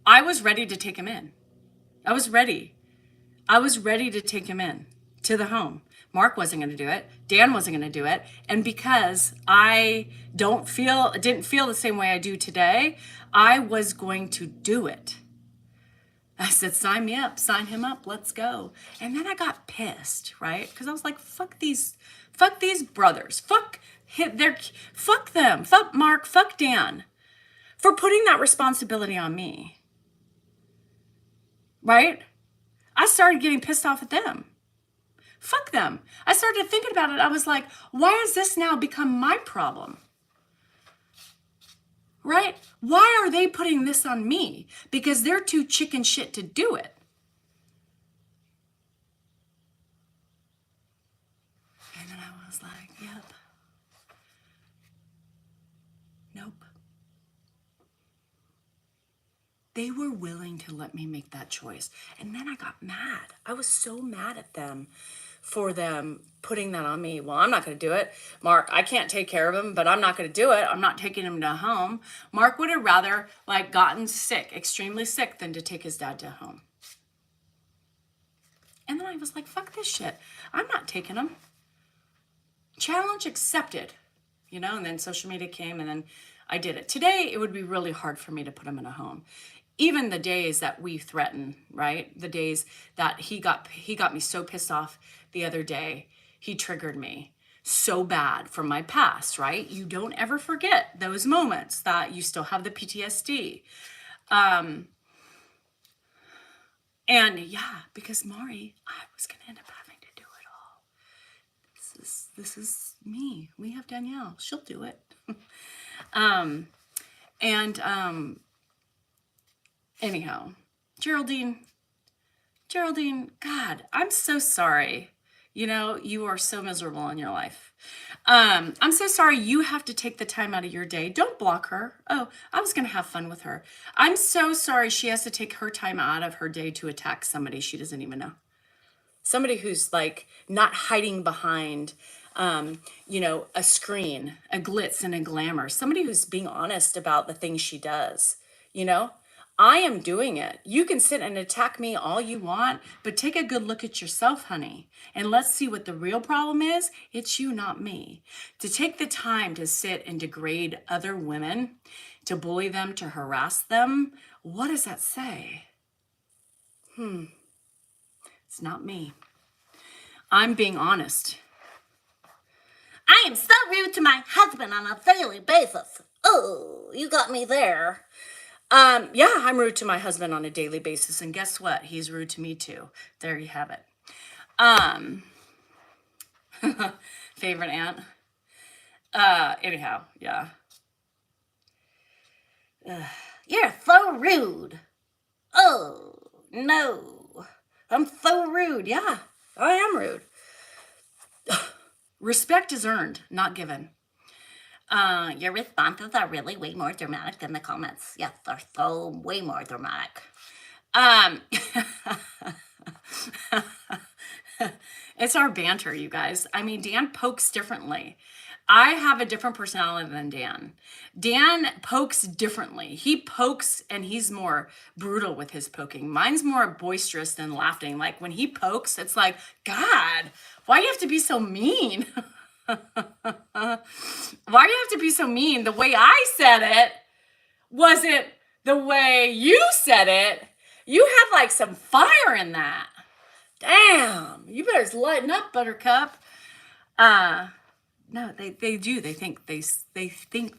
I was ready to take him in. I was ready to take him in to the home. Mark wasn't going to do it. Dan wasn't going to do it. And because I didn't feel the same way I do today, I was going to do it. I said, sign me up, sign him up, let's go. And then I got pissed, right? Because I was like, fuck these brothers, fuck them, fuck Mark, fuck Dan, for putting that responsibility on me, right? I started getting pissed off at them. Fuck them. I started thinking about it. I was like, why has this now become my problem? Right? Why are they putting this on me? Because they're too chicken shit to do it. And then I was like, yep. Nope. They were willing to let me make that choice. And then I got mad. I was so mad at them for them putting that on me. Well, I'm not going to do it. Mark, I can't take care of him, but I'm not going to do it. I'm not taking him to home. Mark would have rather gotten sick, extremely sick, than to take his dad to home. And then I was like, fuck this shit. I'm not taking him. Challenge accepted, and then social media came and then I did it. Today, it would be really hard for me to put him in a home. Even the days that we threaten, right? The days that he got me so pissed off the other day. He triggered me so bad from my past, right? You don't ever forget those moments that you still have the PTSD. And yeah, because Mari, I was going to end up having to do it all. This is me. We have Danielle. She'll do it. Anyhow, Geraldine, God, I'm so sorry. You are so miserable in your life. I'm so sorry you have to take the time out of your day. Don't block her. Oh, I was going to have fun with her. I'm so sorry she has to take her time out of her day to attack somebody she doesn't even know. Somebody who's not hiding behind, a screen, a glitz and a glamour. Somebody who's being honest about the things she does, I am doing it. You can sit and attack me all you want, but take a good look at yourself, honey. And let's see what the real problem is. It's you, not me. To take the time to sit and degrade other women, to bully them, to harass them, what does that say? It's not me. I'm being honest. I am so rude to my husband on a daily basis. Oh, you got me there. Yeah, I'm rude to my husband on a daily basis, and guess what? He's rude to me too. There you have it. Favorite aunt. Anyhow, yeah. You're so rude. Oh, no. I'm so rude. Yeah, I am rude. Respect is earned, not given. Your responses are really way more dramatic than the comments. Yes, they're so way more dramatic. It's our banter, you guys. I mean, Dan pokes differently. I have a different personality than Dan. Dan pokes differently. He pokes and he's more brutal with his poking. Mine's more boisterous than laughing. Like when he pokes, it's like, God, why do you have to be so mean? Why do you have to be so mean? The way I said it wasn't the way you said it. You have some fire in that. Damn, you better lighten up, Buttercup. No, they do. They think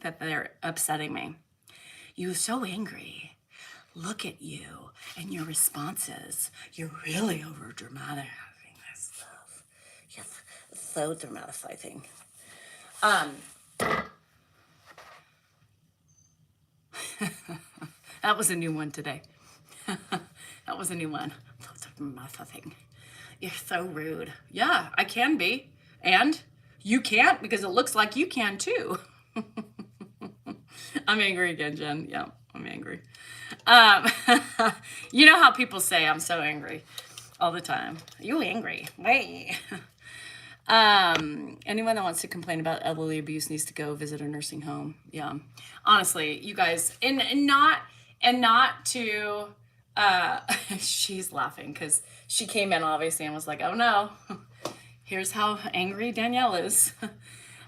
that they're upsetting me. You're so angry. Look at you and your responses. You're really over dramatizing this stuff. Yes, so dramatizing. That was a new one today. That was a new one. Thing. You're so rude. Yeah, I can be. And You can't because it looks like you can too. I'm angry again, Jen. Yeah, I'm angry. Um, you know how people say I'm so angry all the time. You angry? Wait. Anyone that wants to complain about elderly abuse needs to go visit a nursing home. Yeah, honestly, you guys, and not to. She's laughing because she came in obviously and was like, "Oh no, here's how angry Danielle is."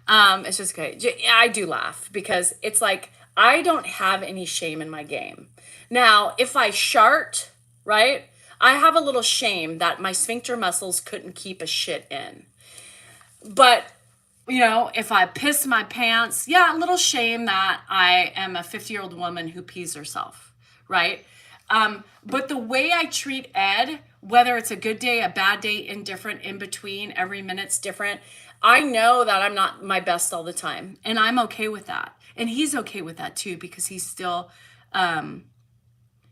It's just great. I do laugh because it's like I don't have any shame in my game. Now, if I shart, right, I have a little shame that my sphincter muscles couldn't keep a shit in. But, if I piss my pants, yeah, a little shame that I am a 50-year-old woman who pees herself, right? But the way I treat Ed, whether it's a good day, a bad day, indifferent, in between, every minute's different, I know that I'm not my best all the time. And I'm okay with that. And he's okay with that too, because he's still,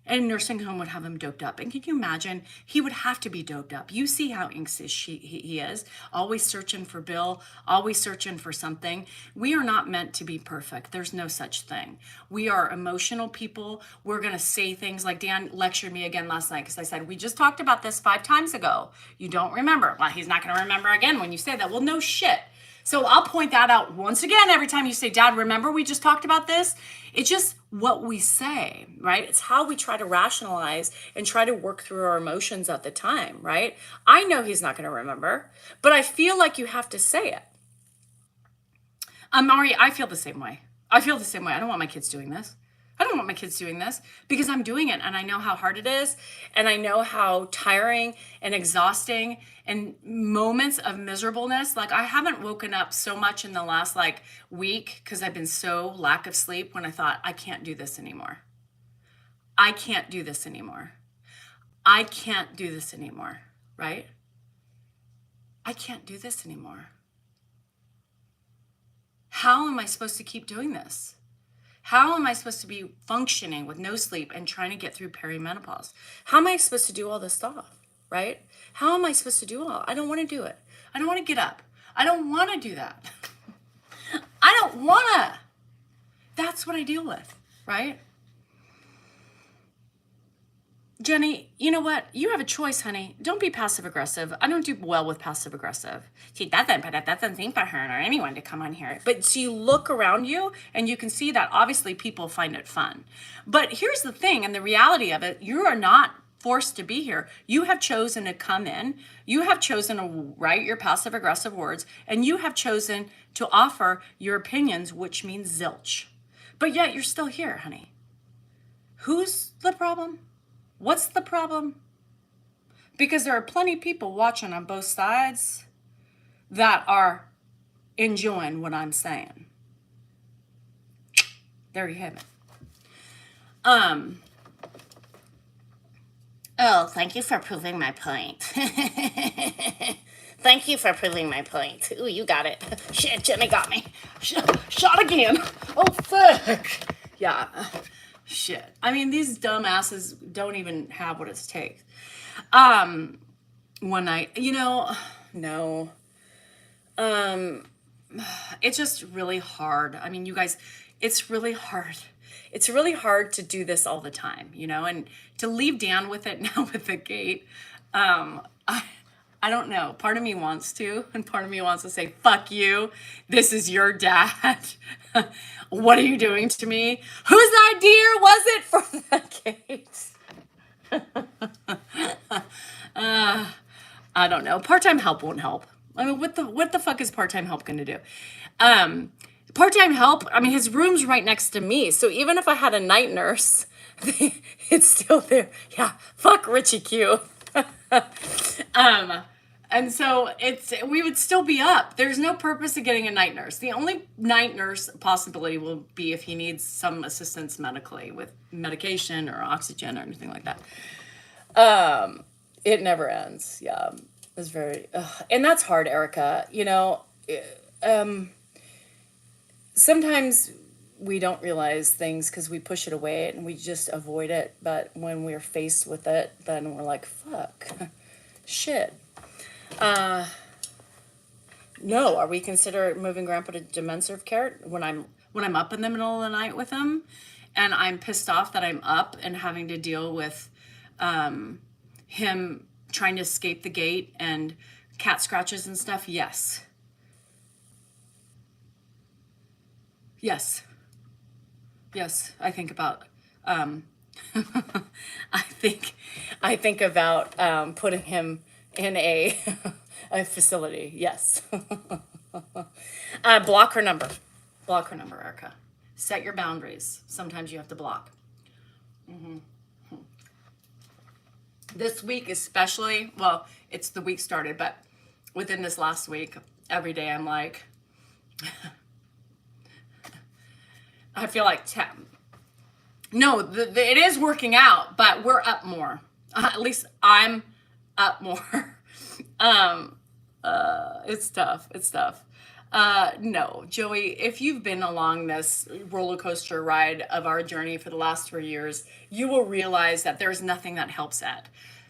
and a nursing home would have him doped up. And can you imagine? He would have to be doped up. You see how anxious he is, always searching for Bill, always searching for something. We are not meant to be perfect. There's no such thing. We are emotional people. We're going to say things like Dan lectured me again last night because I said, we just talked about this 5 times ago. You don't remember. Well, he's not going to remember again when you say that. Well, no shit. So I'll point that out once again every time you say, Dad, remember we just talked about this? It's just what we say, right? It's how we try to rationalize and try to work through our emotions at the time, right? I know he's not going to remember, but I feel like you have to say it. Mari, I feel the same way. I don't want my kids doing this. I don't want my kids doing this because I'm doing it and I know how hard it is and I know how tiring and exhausting and moments of miserableness. Like I haven't woken up so much in the last week because I've been so lack of sleep when I thought I can't do this anymore. I can't do this anymore. I can't do this anymore, right? I can't do this anymore. How am I supposed to keep doing this? How am I supposed to be functioning with no sleep and trying to get through perimenopause? How am I supposed to do all this stuff, right? How am I supposed to do all? I don't want to do it. I don't want to get up. I don't want to do that. I don't want to. That's what I deal with, right? Jenny, you know what? You have a choice, honey. Don't be passive aggressive. I don't do well with passive aggressive. She doesn't, but it doesn't seem for her or anyone to come on here. But so you look around you and you can see that obviously people find it fun. But here's the thing, and the reality of it, you are not forced to be here. You have chosen to come in. You have chosen to write your passive aggressive words, and you have chosen to offer your opinions, which means zilch. But yet you're still here, honey. Who's the problem? What's the problem? Because there are plenty of people watching on both sides that are enjoying what I'm saying. There you have it. Oh, thank you for proving my point. Thank you for proving my point. Ooh, you got it. Shit, Jenny got me. Shot again. Oh, fuck. Yeah. Shit. I mean, these dumbasses don't even have what it takes. One night, no. It's just really hard. I mean, you guys, it's really hard. It's really hard to do this all the time, and to leave Dan with it now with the gate. I don't know. Part of me wants to, and part of me wants to say, fuck you. This is your dad. What are you doing to me? Whose idea was it for the gate? I don't know. Part-time help won't help. I mean, what the fuck is part-time help going to do? Part-time help, I mean, his room's right next to me. So even if I had a night nurse, it's still there. Yeah, fuck Richie Q. And so we would still be up. There's no purpose of getting a night nurse. The only night nurse possibility will be if he needs some assistance medically with medication or oxygen or anything like that. It never ends. Yeah, it's very, and that's hard, Erica. Sometimes we don't realize things because we push it away and we just avoid it. But when we're faced with it, then we're like, fuck, shit. No, are we consider moving grandpa to dementia care when I'm up in the middle of the night with him and I'm pissed off that I'm up and having to deal with him trying to escape the gate and cat scratches and stuff? Yes. Yes. Yes, I think about I think about putting him in a a facility. Yes. Block her number. Block her number, Erica. Set your boundaries. Sometimes you have to block. This week, especially, well, it's the week started, but within this last week, every day I'm like, I feel like no, it is working out, but we're up more. At least I'm up more. It's tough. It's tough. No, Joey, if you've been along this roller coaster ride of our journey for the last 3 years, you will realize that there's nothing that helps Ed.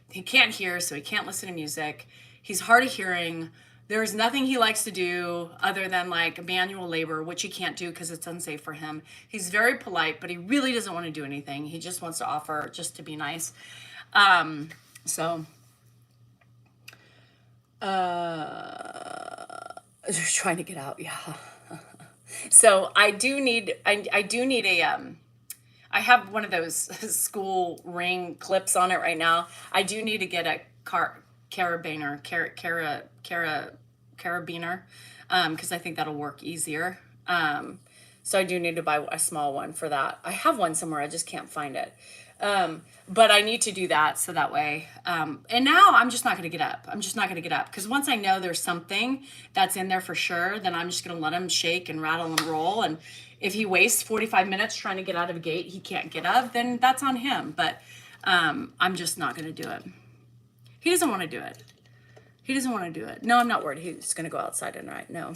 He can't hear, so he can't listen to music. He's hard of hearing. There's nothing he likes to do other than like manual labor, which he can't do because it's unsafe for him. He's very polite, but he really doesn't want to do anything. He just wants to offer just to be nice. So just trying to get out. Yeah. So I do need a, I have one of those school ring clips on it right now. I do need to get a carabiner, because I think that'll work easier. So I do need to buy a small one for that. I have one somewhere, I just can't find it. But I need to do that so that way. And now I'm just not going to get up. I'm just not going to get up because once I know there's something that's in there for sure, then I'm just going to let him shake and rattle and roll. And if he wastes 45 minutes trying to get out of a gate he can't get out of, then that's on him. But I'm just not going to do it. He doesn't want to do it. He doesn't want to do it. No, I'm not worried. He's going to go outside and ride. No.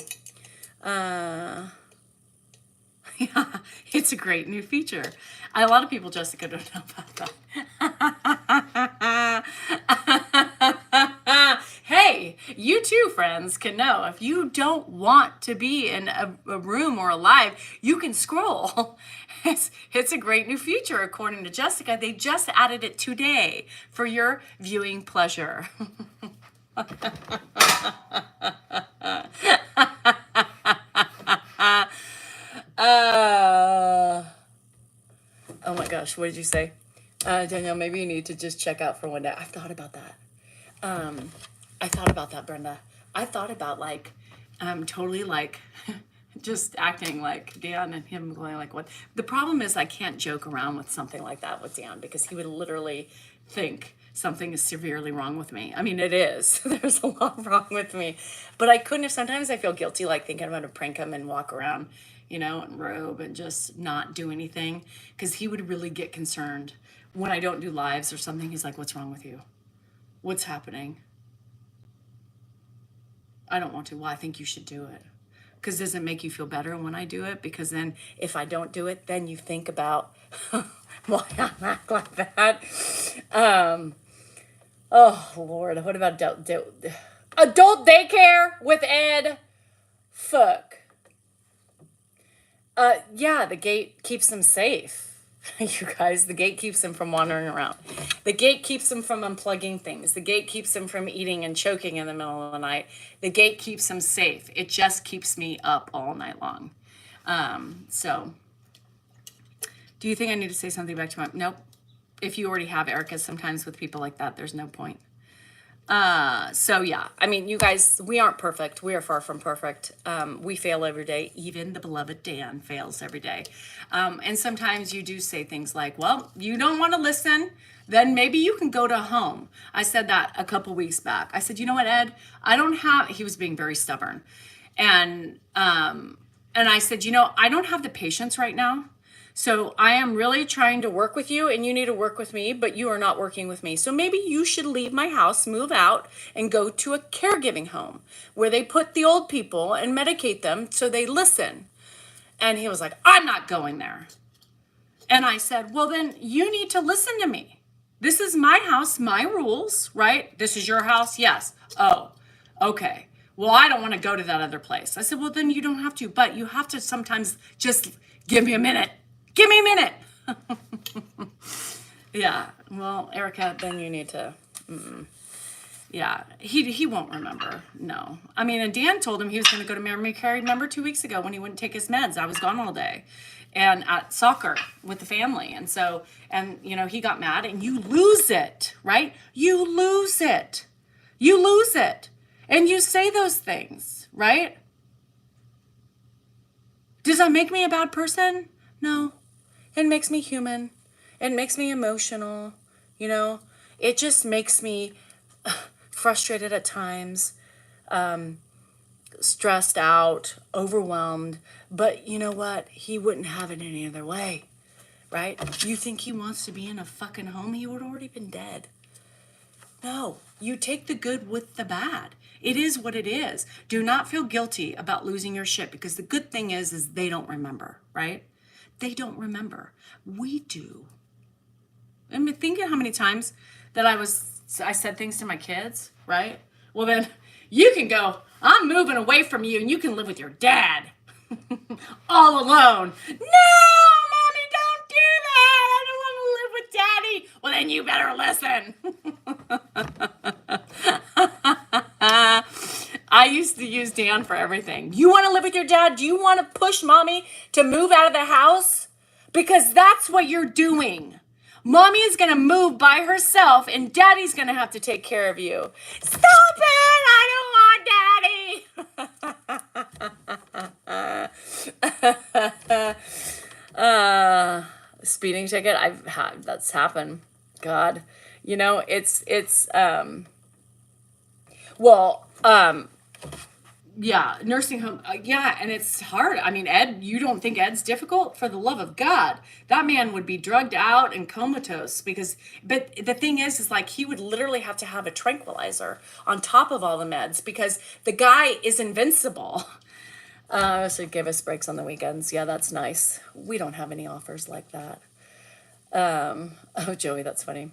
Yeah, it's a great new feature. A lot of people, Jessica, don't know about that. Hey, you too, friends, can know. If you don't want to be in a room or alive, you can scroll. It's a great new feature, according to Jessica. They just added it today for your viewing pleasure. Oh my gosh, what did you say? Danielle, maybe you need to just check out for one day. I've thought about that. I thought about that, Brenda. I thought about like, totally like just acting like Dan and him going like what. The problem is I can't joke around with something like that with Dan because he would literally think something is severely wrong with me. I mean, it is. There's a lot wrong with me. But I couldn't have, sometimes I feel guilty like thinking I'm going to prank him and walk around, you know, and robe and just not do anything because he would really get concerned when I don't do lives or something. He's like, what's wrong with you? What's happening? I don't want to. Well, I think you should do it. Because does it make you feel better when I do it? Because then if I don't do it, then you think about why I act like that. Oh, Lord. What about adult daycare with Ed? Fuck. Yeah, the gate keeps them safe. You guys, the gate keeps them from wandering around. The gate keeps them from unplugging things. The gate keeps them from eating and choking in the middle of the night. The gate keeps them safe. It just keeps me up all night long. So, do you think I need to say something back to my... Nope. If you already have, Erica, sometimes with people like that, there's no point. So yeah, I mean, you guys, we aren't perfect. We are far from perfect. We fail every day. Even the beloved Dan fails every day. And sometimes you do say things like, well, you don't want to listen, then maybe you can go to home. I said that a couple weeks back. I said, you know what, Ed, he was being very stubborn. And I said, you know, I don't have the patience right now. So I am really trying to work with you and you need to work with me, but you are not working with me. So maybe you should leave my house, move out, and go to a caregiving home where they put the old people and medicate them so they listen. And he was like, I'm not going there. And I said, well, then you need to listen to me. This is my house, my rules, right? This is your house? Yes. Oh, okay. Well, I don't want to go to that other place. I said, well, then you don't have to, but you have to sometimes just give me a minute. Give me a minute. Yeah. Well, Erica, then you need to, yeah, he won't remember. No. I mean, and Dan told him he was going to go to Mary Carey, remember 2 weeks ago when he wouldn't take his meds. I was gone all day and at soccer with the family. And so, and you know, he got mad and you lose it, right? You lose it. You lose it. And you say those things, right? Does that make me a bad person? No. It makes me human. It makes me emotional. You know, it just makes me frustrated at times, stressed out, overwhelmed. But you know what? He wouldn't have it any other way, right? You think he wants to be in a fucking home? He would have already been dead. No, you take the good with the bad. It is what it is. Do not feel guilty about losing your shit, because the good thing is they don't remember, right? They don't remember. We do. I mean, think of how many times that I said things to my kids, right? Well, then you can go, I'm moving away from you and you can live with your dad all alone. No, mommy, don't do that. I don't want to live with daddy. Well, then you better listen. I used to use Dan for everything. You want to live with your dad? Do you want to push mommy to move out of the house? Because that's what you're doing. Mommy is going to move by herself and daddy's going to have to take care of you. Stop it! I don't want daddy. Speeding ticket. I've had, that's happened. God, you know, yeah, nursing home. Yeah, and it's hard. I mean, Ed, you don't think Ed's difficult? For the love of God, that man would be drugged out and comatose but the thing is like he would literally have to have a tranquilizer on top of all the meds because the guy is invincible. So give us breaks on the weekends. Yeah, that's nice. We don't have any offers like that. Oh, Joey, that's funny.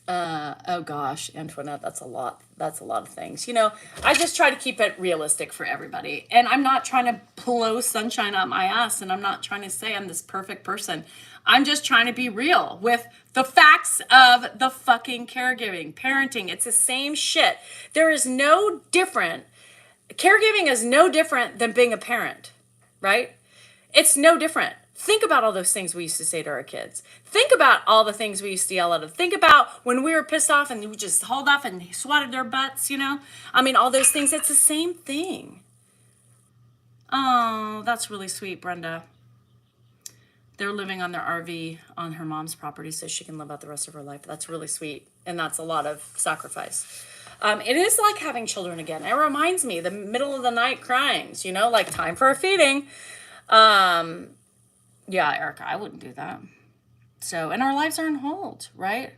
Oh gosh, Antoinette, that's a lot. That's a lot of things. You know, I just try to keep it realistic for everybody. And I'm not trying to blow sunshine up my ass. And I'm not trying to say I'm this perfect person. I'm just trying to be real with the facts of the fucking caregiving, parenting. It's the same shit. There is no different. Caregiving is no different than being a parent, right? It's no different. Think about all those things we used to say to our kids. Think about all the things we used to yell at them. Think about when we were pissed off and we just hauled off and swatted their butts, you know? I mean, all those things, it's the same thing. Oh, that's really sweet, Brenda. They're living on their RV on her mom's property so she can live out the rest of her life. That's really sweet. And that's a lot of sacrifice. It is like having children again. It reminds me, the middle of the night cryings, you know, like time for a feeding. Yeah, Erica, I wouldn't do that. So, and our lives are on hold, right?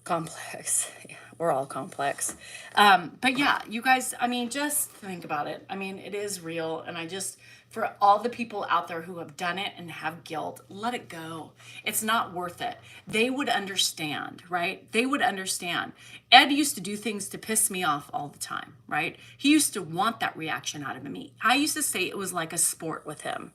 Complex. Yeah, we're all complex. But yeah, you guys, I mean, just think about it. I mean, it is real. And I just, for all the people out there who have done it and have guilt, let it go. It's not worth it. They would understand, right? They would understand. Ed used to do things to piss me off all the time, right? He used to want that reaction out of me. I used to say it was like a sport with him,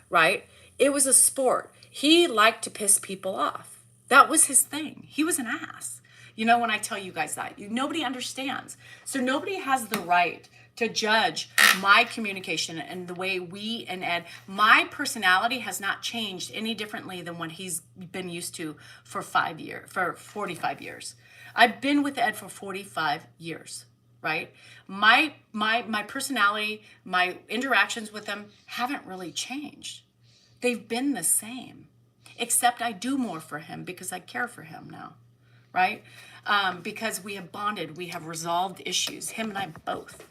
right? It was a sport. He liked to piss people off. That was his thing. He was an ass. You know, when I tell you guys that, nobody understands. So nobody has the right to judge my communication and the way we and Ed, my personality has not changed any differently than what he's been used to for 45 years. I've been with Ed for 45 years, right? My personality, my interactions with him haven't really changed. They've been the same, except I do more for him because I care for him now, right? Because we have bonded, we have resolved issues, him and I both.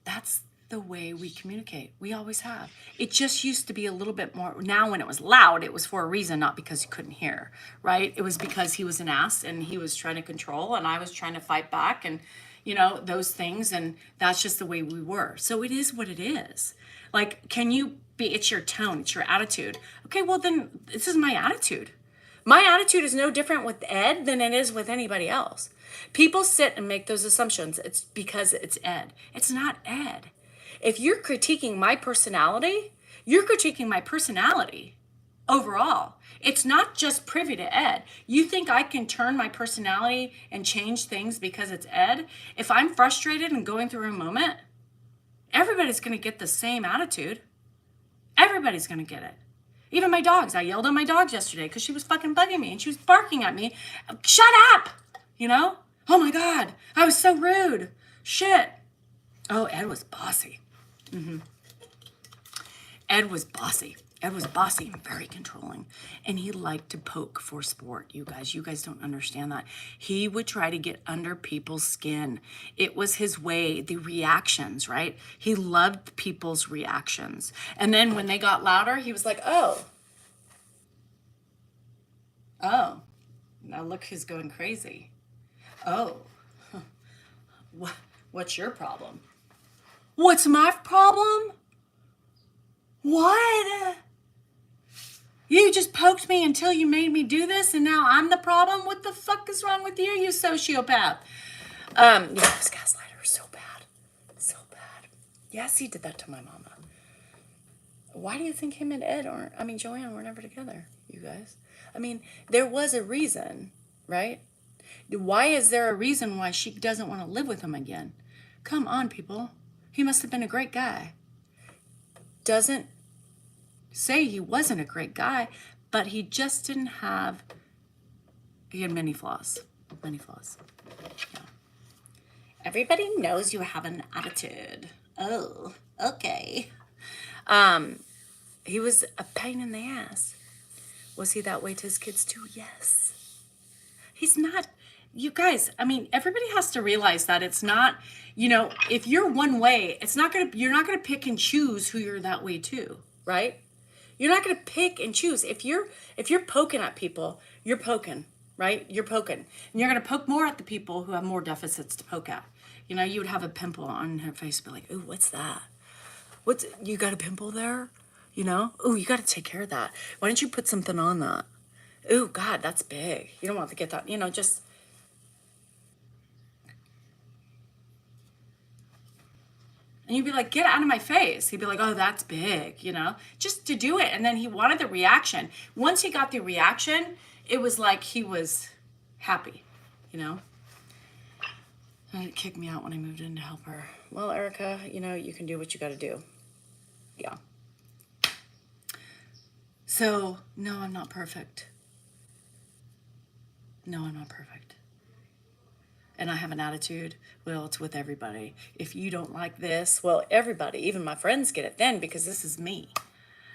That's the way we communicate. We always have. It just used to be a little bit more. Now when it was loud, it was for a reason, not because you couldn't hear, right? It was because he was an ass and he was trying to control and I was trying to fight back and, you know, those things. And that's just the way we were. So it is what it is. Like, it's your tone, it's your attitude. Okay, well then this is my attitude. My attitude is no different with Ed than it is with anybody else. People sit and make those assumptions. It's because it's Ed. It's not Ed. If you're critiquing my personality, you're critiquing my personality overall. It's not just privy to Ed. You think I can turn my personality and change things because it's Ed? If I'm frustrated and going through a moment, everybody's going to get the same attitude. Everybody's going to get it. Even my dogs. I yelled at my dogs yesterday because she was fucking bugging me and she was barking at me. Shut up! You know? Oh my God. I was so rude. Shit. Oh, Ed was bossy. Ed was bossy. Ed was bossy and very controlling. And he liked to poke for sport, you guys. You guys don't understand that. He would try to get under people's skin. It was his way, the reactions, right? He loved people's reactions. And then when they got louder, he was like, oh, now look who's going crazy. Oh, what's your problem? What's my problem? What? You just poked me until you made me do this and now I'm the problem? What the fuck is wrong with you, you sociopath? Yeah, this gaslighter is so bad. So bad. Yes, he did that to my mama. Why do you think him and Joanne were never together, you guys? I mean, there was a reason, right? Why is there a reason why she doesn't want to live with him again? Come on, people. He must have been a great guy. Doesn't say he wasn't a great guy, but he just didn't have, he had many flaws. Many flaws. Yeah. Everybody knows you have an attitude. Oh, okay. He was a pain in the ass. Was he that way to his kids too? Yes. He's not. You guys, I mean, everybody has to realize that it's not, if you're one way, you're not gonna pick and choose who you're that way to, right? You're not gonna pick and choose. If you're poking at people, you're poking, right? You're poking. And you're gonna poke more at the people who have more deficits to poke at. You would have a pimple on her face, be like, ooh, what's that? You got a pimple there? Ooh, you gotta take care of that. Why don't you put something on that? Ooh, God, that's big. You don't want to get that, just. And you'd be like, get out of my face. He'd be like, oh, that's big, just to do it. And then he wanted the reaction. Once he got the reaction, it was like he was happy, And it kicked me out when I moved in to help her. Well, Erica, you can do what you got to do. Yeah. So, no, I'm not perfect. No, I'm not perfect. And I have an attitude, well, it's with everybody. If you don't like this, well, everybody, even my friends get it then because this is me.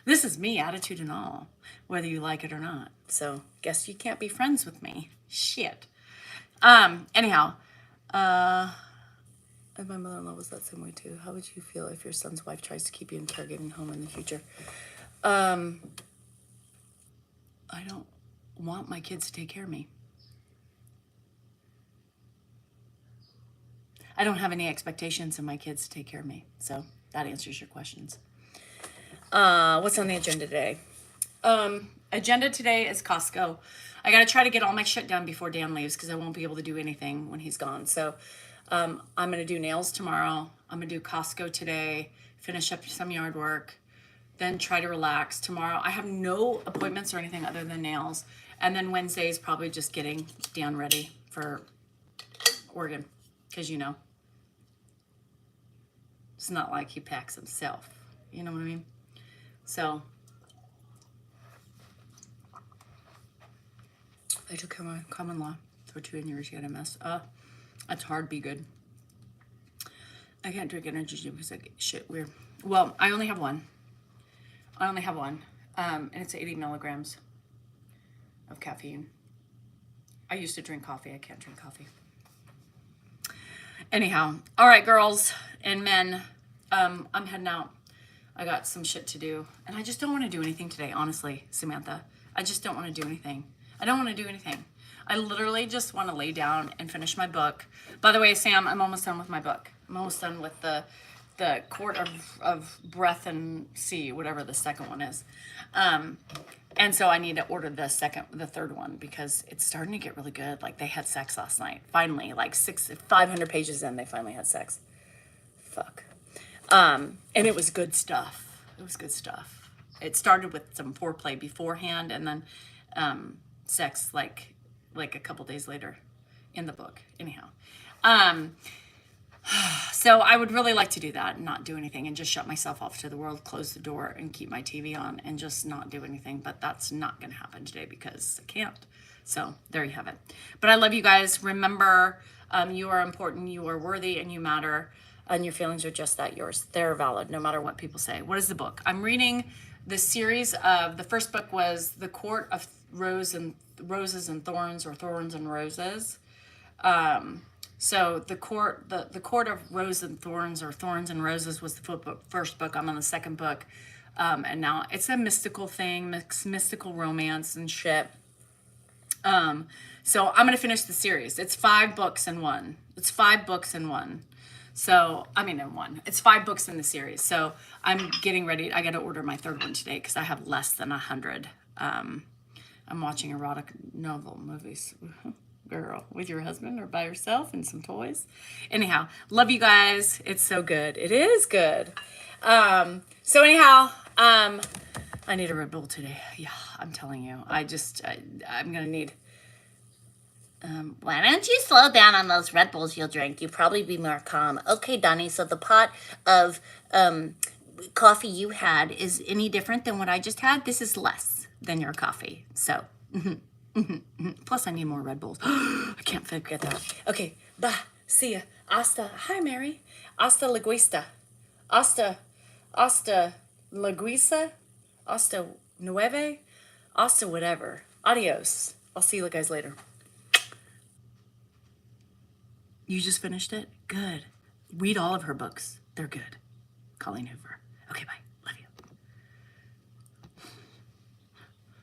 This is me, attitude and all, whether you like it or not. So, guess you can't be friends with me. Shit. Anyhow, if my mother-in-law was that same way too, how would you feel if your son's wife tries to keep you in caregiving home in the future? I don't want my kids to take care of me. I don't have any expectations of my kids to take care of me. So that answers your questions. What's on the agenda today? Agenda today is Costco. I got to try to get all my shit done before Dan leaves because I won't be able to do anything when he's gone. So I'm going to do nails tomorrow. I'm going to do Costco today, finish up some yard work, then try to relax. Tomorrow I have no appointments or anything other than nails. And then Wednesday is probably just getting Dan ready for Oregon. Because, it's not like he packs himself. You know what I mean? So, I took common law for 2 years. You got a mess. It's hard to be good. I can't drink energy drink because I get shit weird. Well, I only have one. And it's 80 milligrams of caffeine. I used to drink coffee. I can't drink coffee. Anyhow, all right, girls and men, I'm heading out. I got some shit to do, and I just don't want to do anything today, honestly, Samantha. I just don't want to do anything. I don't want to do anything. I literally just want to lay down and finish my book. By the way, Sam, I'm almost done with my book. I'm almost done with the Court of Breath and Sea, whatever the second one is. And so I need to order the third one because it's starting to get really good. Like they had sex last night. Finally, like 500 pages in, they finally had sex. Fuck. And it was good stuff. It was good stuff. It started with some foreplay beforehand and then sex like a couple days later in the book. Anyhow. So I would really like to do that and not do anything and just shut myself off to the world, close the door and keep my TV on and just not do anything. But that's not going to happen today because I can't. So there you have it. But I love you guys. Remember, you are important, you are worthy, and you matter. And your feelings are just that, yours. They're valid no matter what people say. What is the book? I'm reading the series of, the first book was The Court of Roses and Thorns, or Thorns and Roses. So the court of Roses and Thorns, or Thorns and Roses, was the first book. I'm on the second book, and now it's a mystical thing, mystical romance and shit. So I'm gonna finish the series. It's 5 books in one. It's 5 books in one. So in one. It's 5 books in the series. So I'm getting ready. I got to order my third one today because I have less than 100. I'm watching erotic novel movies. Girl, with your husband or by yourself and some toys. Anyhow, love you guys. It's so good. It is good. So anyhow, I need a Red Bull today. Yeah, I'm telling you. I'm gonna need. Why don't you slow down on those Red Bulls you'll drink? You'll probably be more calm. Okay, Donnie. So the pot of coffee you had is any different than what I just had? This is less than your coffee. So. Plus, I need more Red Bulls. I can't forget that. Okay, bye. See ya. Hasta. Hi, Mary. Hasta la guista. Hasta la guisa. Hasta nueve. Hasta whatever. Adios. I'll see you guys later. You just finished it? Good. Read all of her books. They're good. Colleen Hoover. Okay, bye.